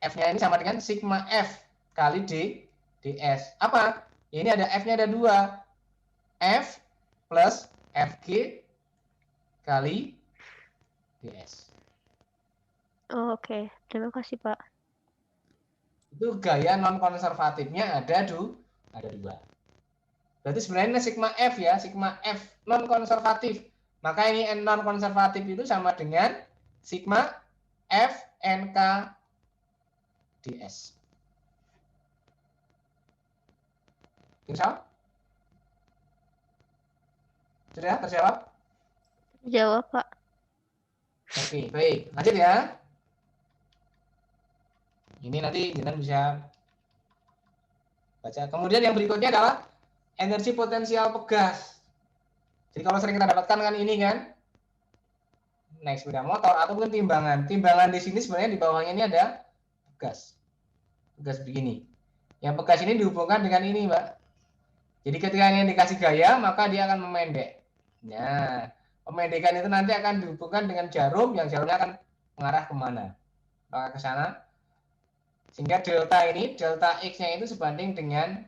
Speaker 1: F-nya ini sama dengan sigma F kali ds. Apa? Ini ada F-nya ada 2. F plus Fg kali ds.
Speaker 5: Oh, oke. Terima kasih, Pak.
Speaker 1: Itu gaya non konservatifnya ada 2. Berarti sebenarnya ini sigma F ya, sigma F non konservatif. Maka ini non konservatif itu sama dengan sigma F NK ds. Bisa? Sudah terjawab?
Speaker 5: Jawab, Pak.
Speaker 1: Oke, baik. Lanjut ya. Ini nanti jenengan bisa baca. Kemudian yang berikutnya adalah energi potensial pegas. Jadi kalau sering kita dapatkan kan ini kan, naik sepeda motor ataupun timbangan. Timbangan di sini sebenarnya di bawahnya ini ada pegas. Pegas begini. Yang pegas ini dihubungkan dengan ini, Mbak. Jadi ketika ini dikasih gaya, maka dia akan memendek. Nah, pemendekan itu nanti akan dihubungkan dengan jarum, yang jarumnya akan mengarah kemana? Apakah ke sana? Sehingga delta ini, delta X-nya itu sebanding dengan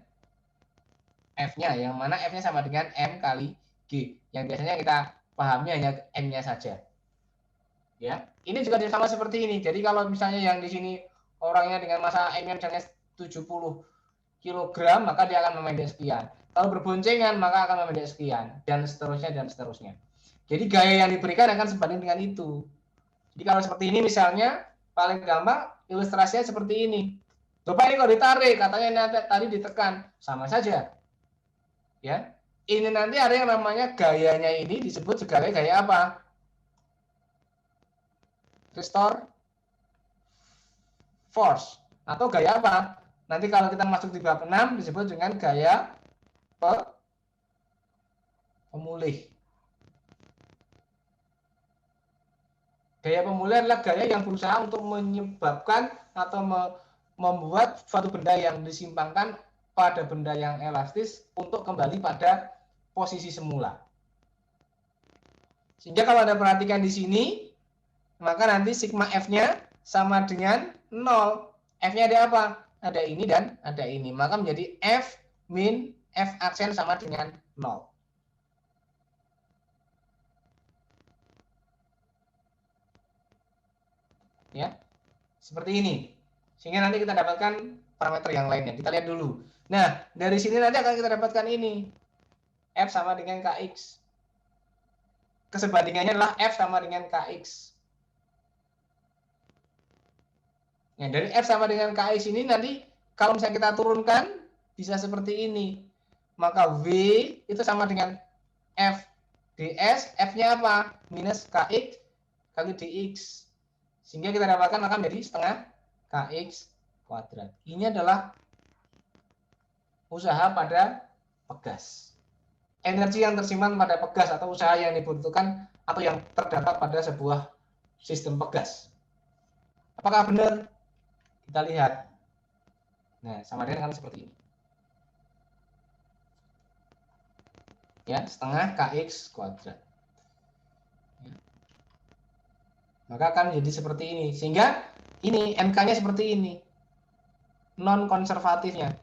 Speaker 1: F-nya, yang mana F-nya sama dengan M kali G. Yang biasanya kita pahami hanya M-nya saja. Ya, ini juga sama seperti ini. Jadi kalau misalnya yang di sini orangnya dengan massa M-nya misalnya 70 kg, maka dia akan memendek sekian. Kalau berboncengan, maka akan memendek sekian, dan seterusnya, dan seterusnya. Jadi gaya yang diberikan akan sebanding dengan itu. Jadi kalau seperti ini misalnya, paling gampang ilustrasinya seperti ini. Coba ini kalau ditarik, katanya nanti tadi ditekan, sama saja. Ya, ini nanti ada yang namanya gayanya ini disebut sebagai gaya apa? Restore force. Atau gaya apa? Nanti kalau kita masuk di bab 6 disebut dengan gaya pemulih. Gaya pemulih adalah gaya yang berusaha untuk menyebabkan atau membuat suatu benda yang disimpangkan pada benda yang elastis untuk kembali pada posisi semula. Sehingga kalau Anda perhatikan di sini, maka nanti sigma F-nya sama dengan 0. F-nya ada apa? Ada ini dan ada ini. Maka menjadi F min F aksen sama dengan 0. Ya, seperti ini. Sehingga nanti kita dapatkan parameter yang lainnya. Kita lihat dulu. Nah, dari sini nanti akan kita dapatkan ini. F sama dengan Kx. Kesebandingannya adalah F sama dengan Kx. Nah, dari F sama dengan Kx ini nanti kalau misalnya kita turunkan bisa seperti ini. Maka V itu sama dengan F ds, F-nya apa? Minus Kx kali dx. Sehingga kita dapatkan akan menjadi setengah Kx kuadrat. Ini adalah usaha pada pegas. Energi yang tersimpan pada pegas atau usaha yang dibutuhkan atau yang terdapat pada sebuah sistem pegas. Apakah benar? Kita lihat. Nah, sama dengan seperti ini. Ya, setengah Kx kuadrat. Ya. Maka akan menjadi seperti ini. Sehingga ini MK-nya seperti ini. Non konservatifnya.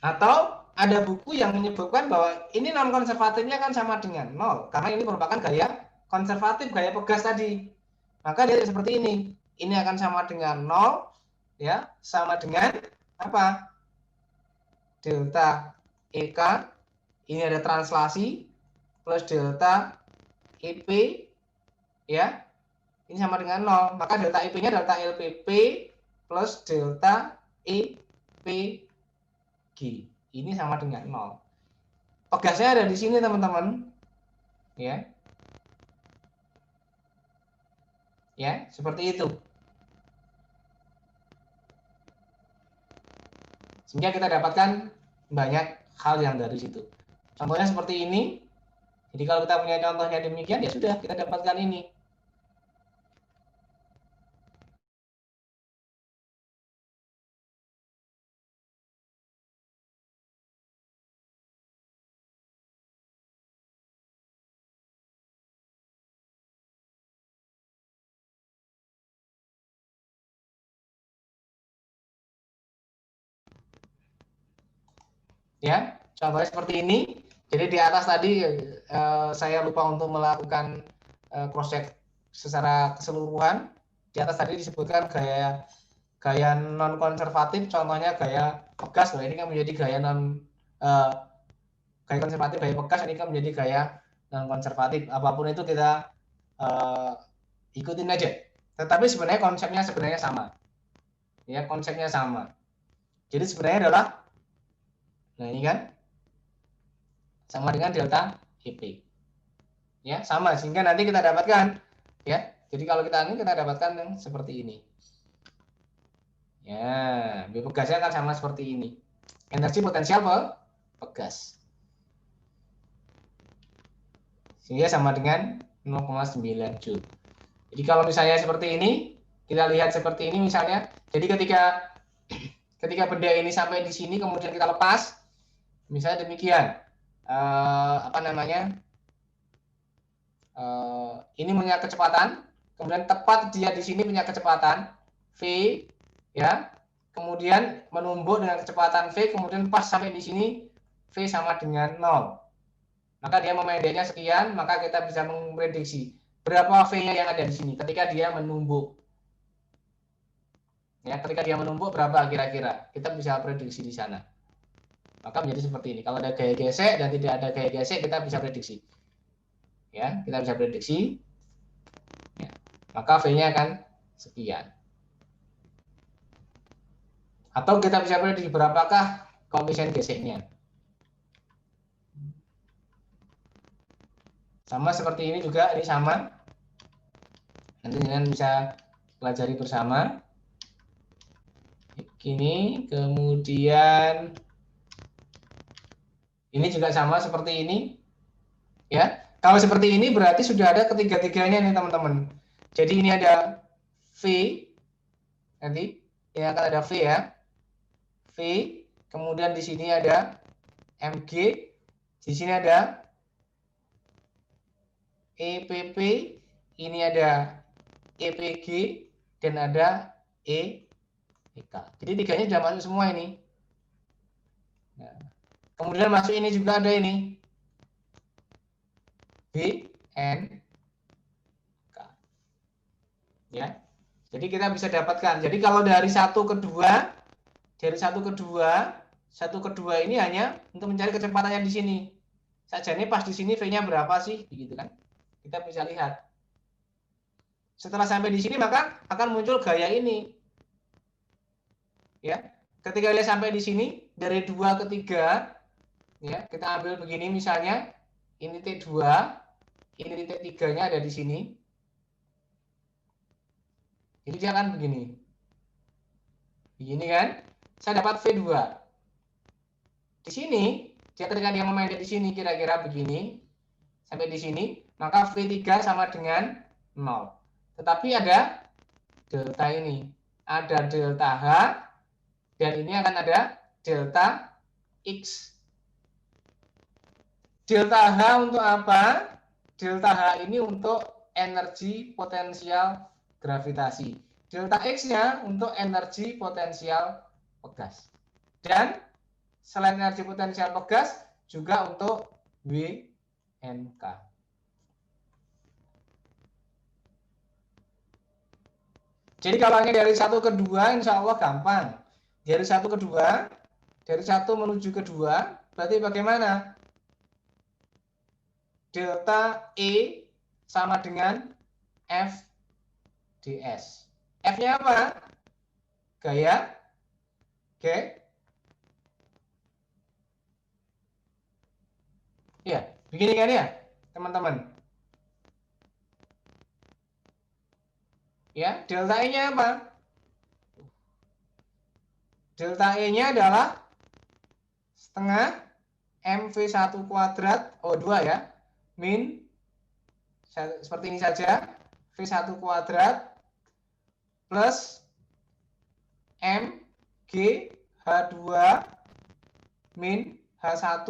Speaker 1: Atau ada buku yang menyebutkan bahwa ini non konservatifnya kan sama dengan 0 karena ini merupakan gaya konservatif, gaya pegas tadi. Maka dia seperti ini. Ini akan sama dengan 0 ya, sama dengan apa? Delta EK. Ini ada translasi plus delta EP ya. Ini sama dengan 0. Maka delta EP-nya delta LPP plus delta EP G. Ini sama dengan 0. Pegasnya ada di sini, teman-teman. Ya. Ya, seperti itu. Sehingga kita dapatkan banyak hal yang dari situ. Contohnya seperti ini. Jadi kalau kita punya contohnya demikian, ya sudah, kita dapatkan ini. Ya, contohnya seperti ini. Jadi di atas tadi saya lupa untuk melakukan cross check secara keseluruhan. Di atas tadi disebutkan gaya non konservatif, contohnya gaya Pegas. Nah, ini kan menjadi gaya gaya konservatif, gaya Pegas, ini kan menjadi gaya non konservatif. Apapun itu kita ikutin aja. Tetapi sebenarnya konsepnya sama. Ya, konsepnya sama. Jadi sebenarnya adalah, nah ini kan sama dengan delta EP. Ya, sama, sehingga nanti kita dapatkan, ya. Jadi kalau kita dapatkan yang seperti ini. Ya, B pegasnya akan sama seperti ini. Energi potensial pegas. Sehingga sama dengan 0,9 Joule. Jadi kalau misalnya seperti ini, kita lihat seperti ini misalnya. Jadi ketika benda ini sampai di sini kemudian kita lepas, misalnya demikian. Ini punya kecepatan, kemudian tepat dia di sini punya kecepatan V, ya, kemudian menumbuk dengan kecepatan V, kemudian pas sampai di sini V sama dengan 0, maka dia memendeknya sekian, maka kita bisa memprediksi berapa V-nya yang ada di sini ketika dia menumbuk. Ya, ketika dia menumbuk berapa kira-kira, kita bisa prediksi di sana. Maka menjadi seperti ini. Kalau ada gaya gesek dan tidak ada gaya gesek, kita bisa prediksi. Ya, kita bisa prediksi. Ya, maka V-nya akan sekian. Atau kita bisa prediksi berapakah koefisien geseknya. Sama seperti ini juga, ini sama. Nanti kalian bisa pelajari bersama. Ini, kemudian ini juga sama seperti ini. Ya, kalau seperti ini berarti sudah ada ketiga-tiganya nih teman-teman. Jadi ini ada V, nanti ini akan ada V ya, V. Kemudian di sini ada MG, di sini ada EPP, ini ada EPG, dan ada EK. Jadi tiganya sudah masuk semua ini. Nah, kemudian masuk ini juga ada ini. BNK. Ya. Jadi kita bisa dapatkan. Jadi kalau dari 1 ke 2, dari 1 ke 2, 1 ke 2 ini hanya untuk mencari kecepatannya di sini. Saja ini pas di sini V-nya berapa sih, begitu kan? Kita bisa lihat. Setelah sampai di sini maka akan muncul gaya ini. Ya. Ketika dia sampai di sini dari 2 ke 3, ya, kita ambil begini misalnya, ini T2, ini titik 3-nya ada di sini. Jadi dia akan begini. Begini kan? Saya dapat V2. Di sini, ketika dia memendek di sini kira-kira begini, sampai di sini, maka V3 sama dengan 0. Tetapi ada delta ini. Ada delta H, dan ini akan ada delta X. Delta H untuk apa? Delta H ini untuk energi potensial gravitasi. Delta X-nya untuk energi potensial pegas. Dan selain energi potensial pegas, juga untuk WNK. Jadi kalau hanya dari 1 ke 2, insya Allah gampang. Dari 1 ke 2, dari 1 menuju ke 2, berarti bagaimana? Delta E sama dengan F ds. F-nya apa? Gaya G. Ya, begini kan ya, teman-teman. Ya, delta E-nya apa? Delta E-nya adalah setengah MV1 kuadrat O2 ya, min seperti ini saja, V1 kuadrat plus MG H2 min H1,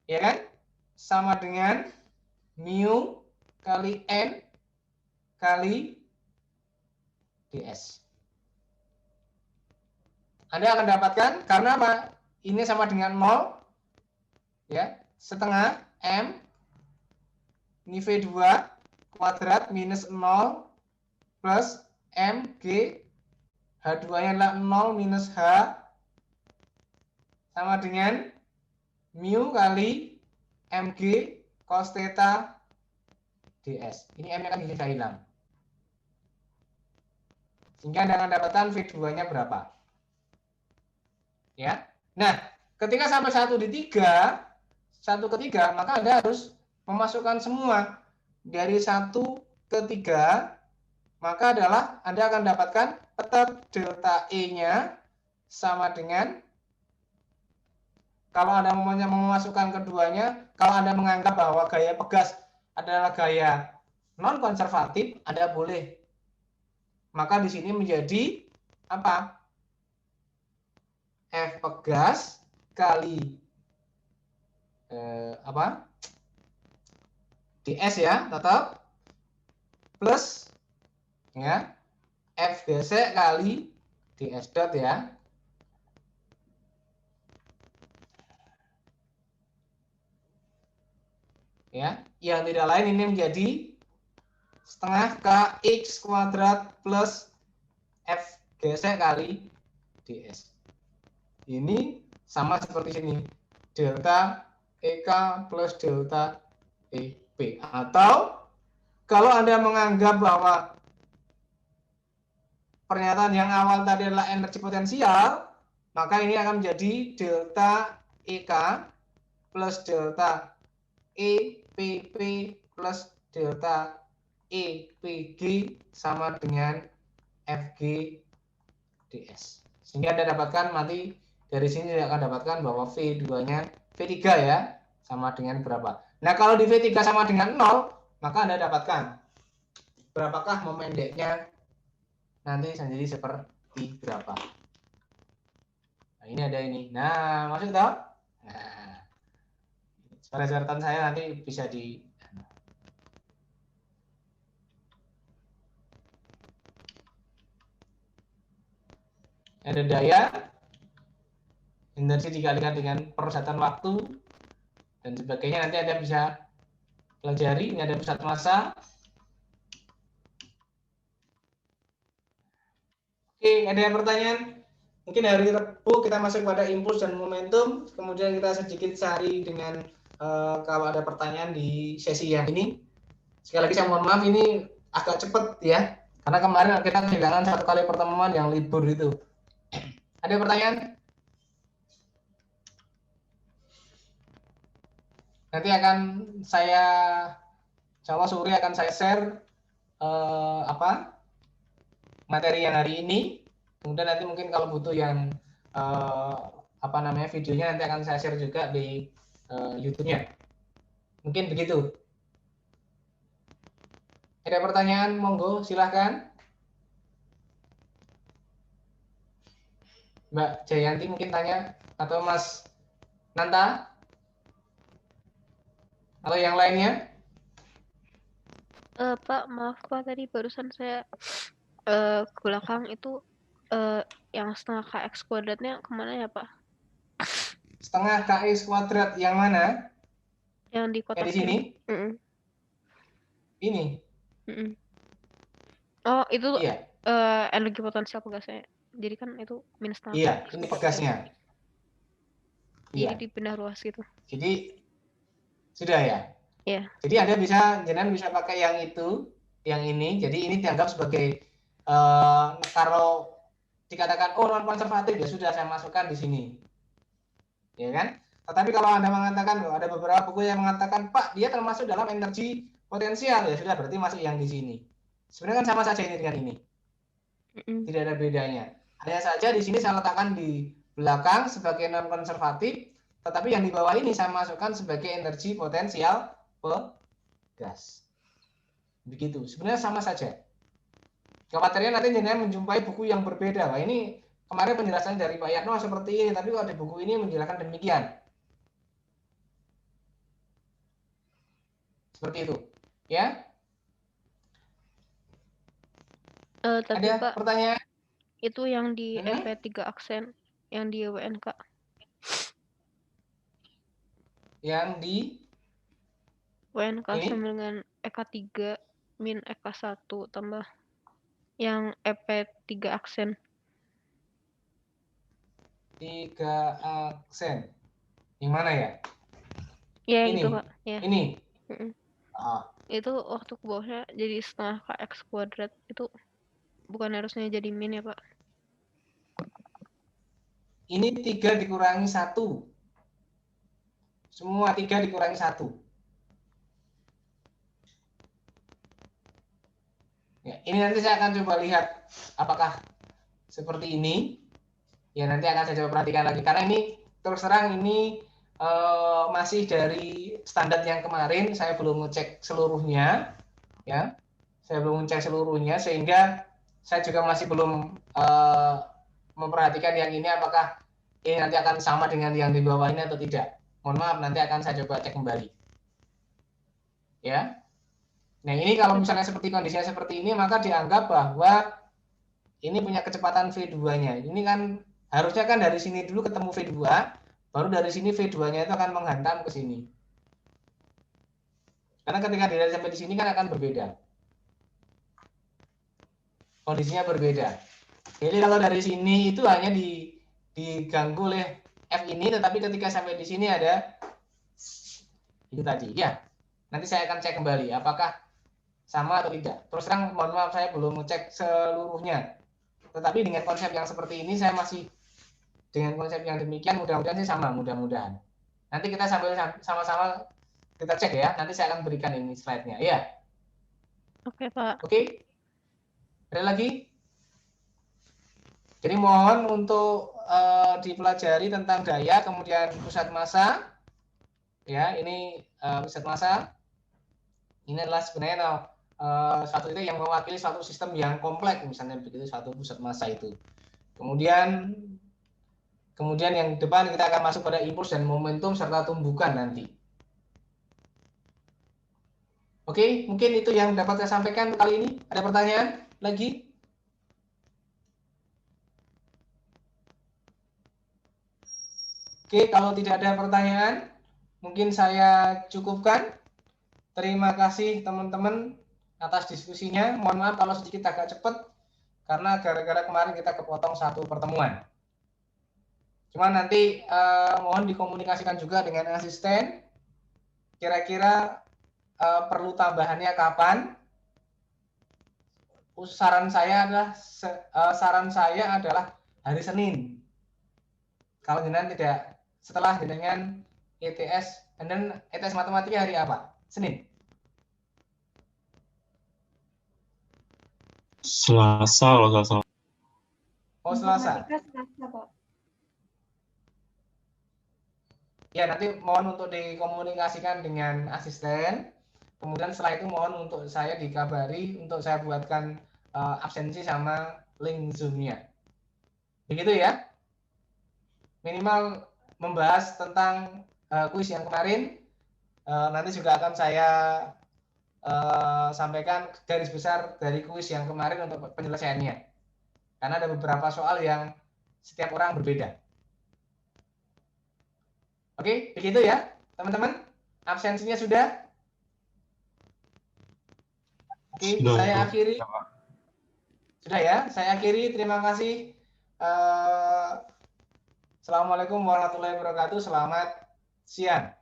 Speaker 1: ya kan? Sama dengan mu kali N kali ds. Anda akan dapatkan, karena apa? Ini sama dengan 0, ya, setengah M, ini V2 kuadrat minus 0 plus MG, H2-nya adalah 0 minus H, sama dengan mu kali MG cos theta ds. Ini M-nya kan bisa hilang. Sehingga Anda akan dapatkan V2-nya berapa. Ya. Nah, ketika sampai 1/3, maka Anda harus memasukkan semua dari 1/3, maka adalah Anda akan dapatkan tetap delta E-nya sama dengan, kalau Anda memasukkan keduanya, kalau Anda menganggap bahwa gaya Pegas adalah gaya non-konservatif, Anda boleh. Maka di sini menjadi apa? F Pegas kali ds ya, tetap plus ya F gesek kali ds dot ya. Ya, yang tidak lain ini menjadi setengah kx kuadrat plus f gesek kali ds. Ini sama seperti sini, delta ek plus delta ep. Atau kalau Anda menganggap bahwa pernyataan yang awal tadi adalah energi potensial, maka ini akan menjadi delta ek plus delta EPP plus delta EPG sama dengan FG ds. Sehingga Anda dapatkan nanti dari sini akan dapatkan bahwa V2-nya V3 ya, sama dengan berapa. Nah, kalau di V3 sama dengan 0, maka Anda dapatkan berapakah memendeknya nanti jadi seperti berapa. Nah, ini ada ini. Nah, maksud tahu? Nah, catatan saya nanti bisa di ada daya, energi dikalikan dengan persatuan waktu dan sebagainya. Nanti Anda bisa pelajari. Ini ada pusat massa. Oke, ada yang pertanyaan? Mungkin hari Rabu kita masuk pada impuls dan momentum. Kemudian kita sedikit cari dengan kalau ada pertanyaan di sesi yang ini. Sekali lagi saya mohon maaf, ini agak cepat ya, karena kemarin kita kehilangan satu kali pertemuan yang libur itu. Ada pertanyaan? Nanti akan saya, insya Allah sore akan saya share materi yang hari ini. Kemudian nanti mungkin kalau butuh yang videonya nanti akan saya share juga di YouTube-nya. Mungkin begitu. Ada pertanyaan? Monggo, silahkan. Mbak Jayanti mungkin tanya, atau Mas Nanta, atau yang lainnya?
Speaker 5: Pak, maaf Pak, tadi barusan saya ke belakang itu yang setengah kx kuadratnya kemana ya Pak?
Speaker 1: Setengah kx kuadrat yang mana?
Speaker 5: Yang di kotak
Speaker 1: di sini? Ini?
Speaker 5: Oh, itu
Speaker 1: iya.
Speaker 5: Energi potensial pegasnya. Jadi kan itu minus setengah.
Speaker 1: Iya, ini pegasnya.
Speaker 5: Jadi dipindah ruas gitu.
Speaker 1: Jadi sudah ya?
Speaker 5: Iya.
Speaker 1: Jadi Anda jangan bisa pakai yang itu, yang ini. Jadi ini dianggap sebagai kalau dikatakan non konservatif, ya sudah saya masukkan di sini. Ya kan? Tetapi kalau Anda mengatakan bahwa ada beberapa buku yang mengatakan, Pak, dia termasuk dalam energi potensial, ya sudah berarti masuk yang di sini. Sebenarnya kan sama saja ini dengan ini. Tidak ada bedanya. Hanya saja di sini saya letakkan di belakang sebagai non konservatif, tetapi yang di bawah ini saya masukkan sebagai energi potensial pegas. Begitu. Sebenarnya sama saja. Khawatirnya nanti jenengan menjumpai buku yang berbeda. Wah, ini kemarin penjelasan dari Pak Yatno seperti ini, tapi kalau di buku ini menjelaskan demikian. Seperti itu. Ya?
Speaker 5: Tapi
Speaker 1: Ada
Speaker 5: Pak,
Speaker 1: pertanyaan?
Speaker 5: itu yang di
Speaker 1: Mhm.
Speaker 5: EP3 aksen, yang di WNK.
Speaker 1: Yang di
Speaker 5: WNK
Speaker 1: ini?
Speaker 5: sama dengan EK3 min EK1 tambah yang EP3 aksen.
Speaker 1: 3 aksen. Yang mana ya?
Speaker 5: Ya,
Speaker 1: Ini.
Speaker 5: gitu Pak. Ya.
Speaker 1: Ini.
Speaker 5: Mm-mm.
Speaker 1: Ah,
Speaker 5: Itu waktu ke bawahnya jadi setengah KX kuadrat. Itu bukan harusnya jadi min ya Pak?
Speaker 1: ini 3 dikurangi 1. Semua 3 dikurangi 1. Ya, ini nanti saya akan coba lihat apakah seperti ini. Ya, nanti akan saya coba perhatikan lagi. Karena ini terus terang ini masih dari standar yang kemarin. Saya belum ngecek seluruhnya. Ya, saya belum ngecek seluruhnya sehingga saya juga masih belum memperhatikan yang ini apakah ini nanti akan sama dengan yang di bawah ini atau tidak. Mohon maaf, nanti akan saya coba cek kembali. Ya. Nah, ini kalau misalnya seperti kondisinya seperti ini, maka dianggap bahwa ini punya kecepatan V2-nya. Ini kan harusnya kan dari sini dulu ketemu V2, baru dari sini V2-nya itu akan menghantam ke sini. Karena ketika dari sampai di sini kan akan berbeda. Kondisinya berbeda. Jadi kalau dari sini itu hanya diganggu oleh F ini, tetapi ketika sampai di sini ada itu tadi. Ya, nanti saya akan cek kembali apakah sama atau tidak. Terus terang mohon maaf saya belum ngecek seluruhnya. Tetapi dengan konsep yang seperti ini saya masih dengan konsep yang demikian mudah-mudahan sih sama, mudah-mudahan. Nanti kita sambil sama-sama kita cek ya. Nanti saya akan berikan ini slide-nya. Ya.
Speaker 5: Oke Pak.
Speaker 1: Oke. Ada lagi? Jadi mohon untuk dipelajari tentang daya, kemudian pusat massa. Ya, ini pusat massa. Ini adalah sebenarnya suatu itu yang mewakili suatu sistem yang kompleks, misalnya begitu suatu pusat massa itu. Kemudian yang depan kita akan masuk pada impuls dan momentum serta tumbukan nanti. Oke, mungkin itu yang dapat saya sampaikan kali ini. Ada pertanyaan lagi? Oke, kalau tidak ada pertanyaan, mungkin saya cukupkan. Terima kasih teman-teman atas diskusinya. Mohon maaf kalau sedikit agak cepat, karena gara-gara kemarin kita kepotong satu pertemuan. Cuma nanti mohon dikomunikasikan juga dengan asisten. Kira-kira perlu tambahannya kapan? Saran saya adalah hari Senin. Kalau jenengan tidak setelah jenengan ETS, dan ETS matematika hari apa? Senin.
Speaker 2: Selasa kalau nggak salah.
Speaker 1: Oh, Selasa.
Speaker 8: Informatika Selasa, Pak.
Speaker 1: Ya, nanti mohon untuk dikomunikasikan dengan asisten. Kemudian setelah itu mohon untuk saya dikabari untuk saya buatkan absensi sama link Zoom-nya. Begitu ya. Minimal membahas tentang kuis yang kemarin. Nanti juga akan saya sampaikan garis besar dari kuis yang kemarin untuk penyelesaiannya. Karena ada beberapa soal yang setiap orang berbeda. Oke, begitu ya, teman-teman. Absensinya sudah? Oke,
Speaker 2: Sudah.
Speaker 1: saya akhiri. Sudah ya, saya akhiri. Terima kasih. Assalamualaikum warahmatullahi wabarakatuh. Selamat siang.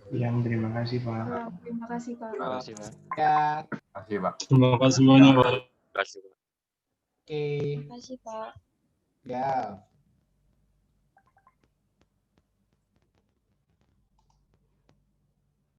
Speaker 4: Yang terima kasih Pak.
Speaker 8: Ya, terima kasih, Pak.
Speaker 6: Terima kasih Pak.
Speaker 1: Ya,
Speaker 3: Terima kasih, Pak.
Speaker 2: Terima kasih banyak, Pak.
Speaker 6: Terima kasih Pak.
Speaker 1: oke.
Speaker 8: Terima kasih, Pak.
Speaker 1: Ya.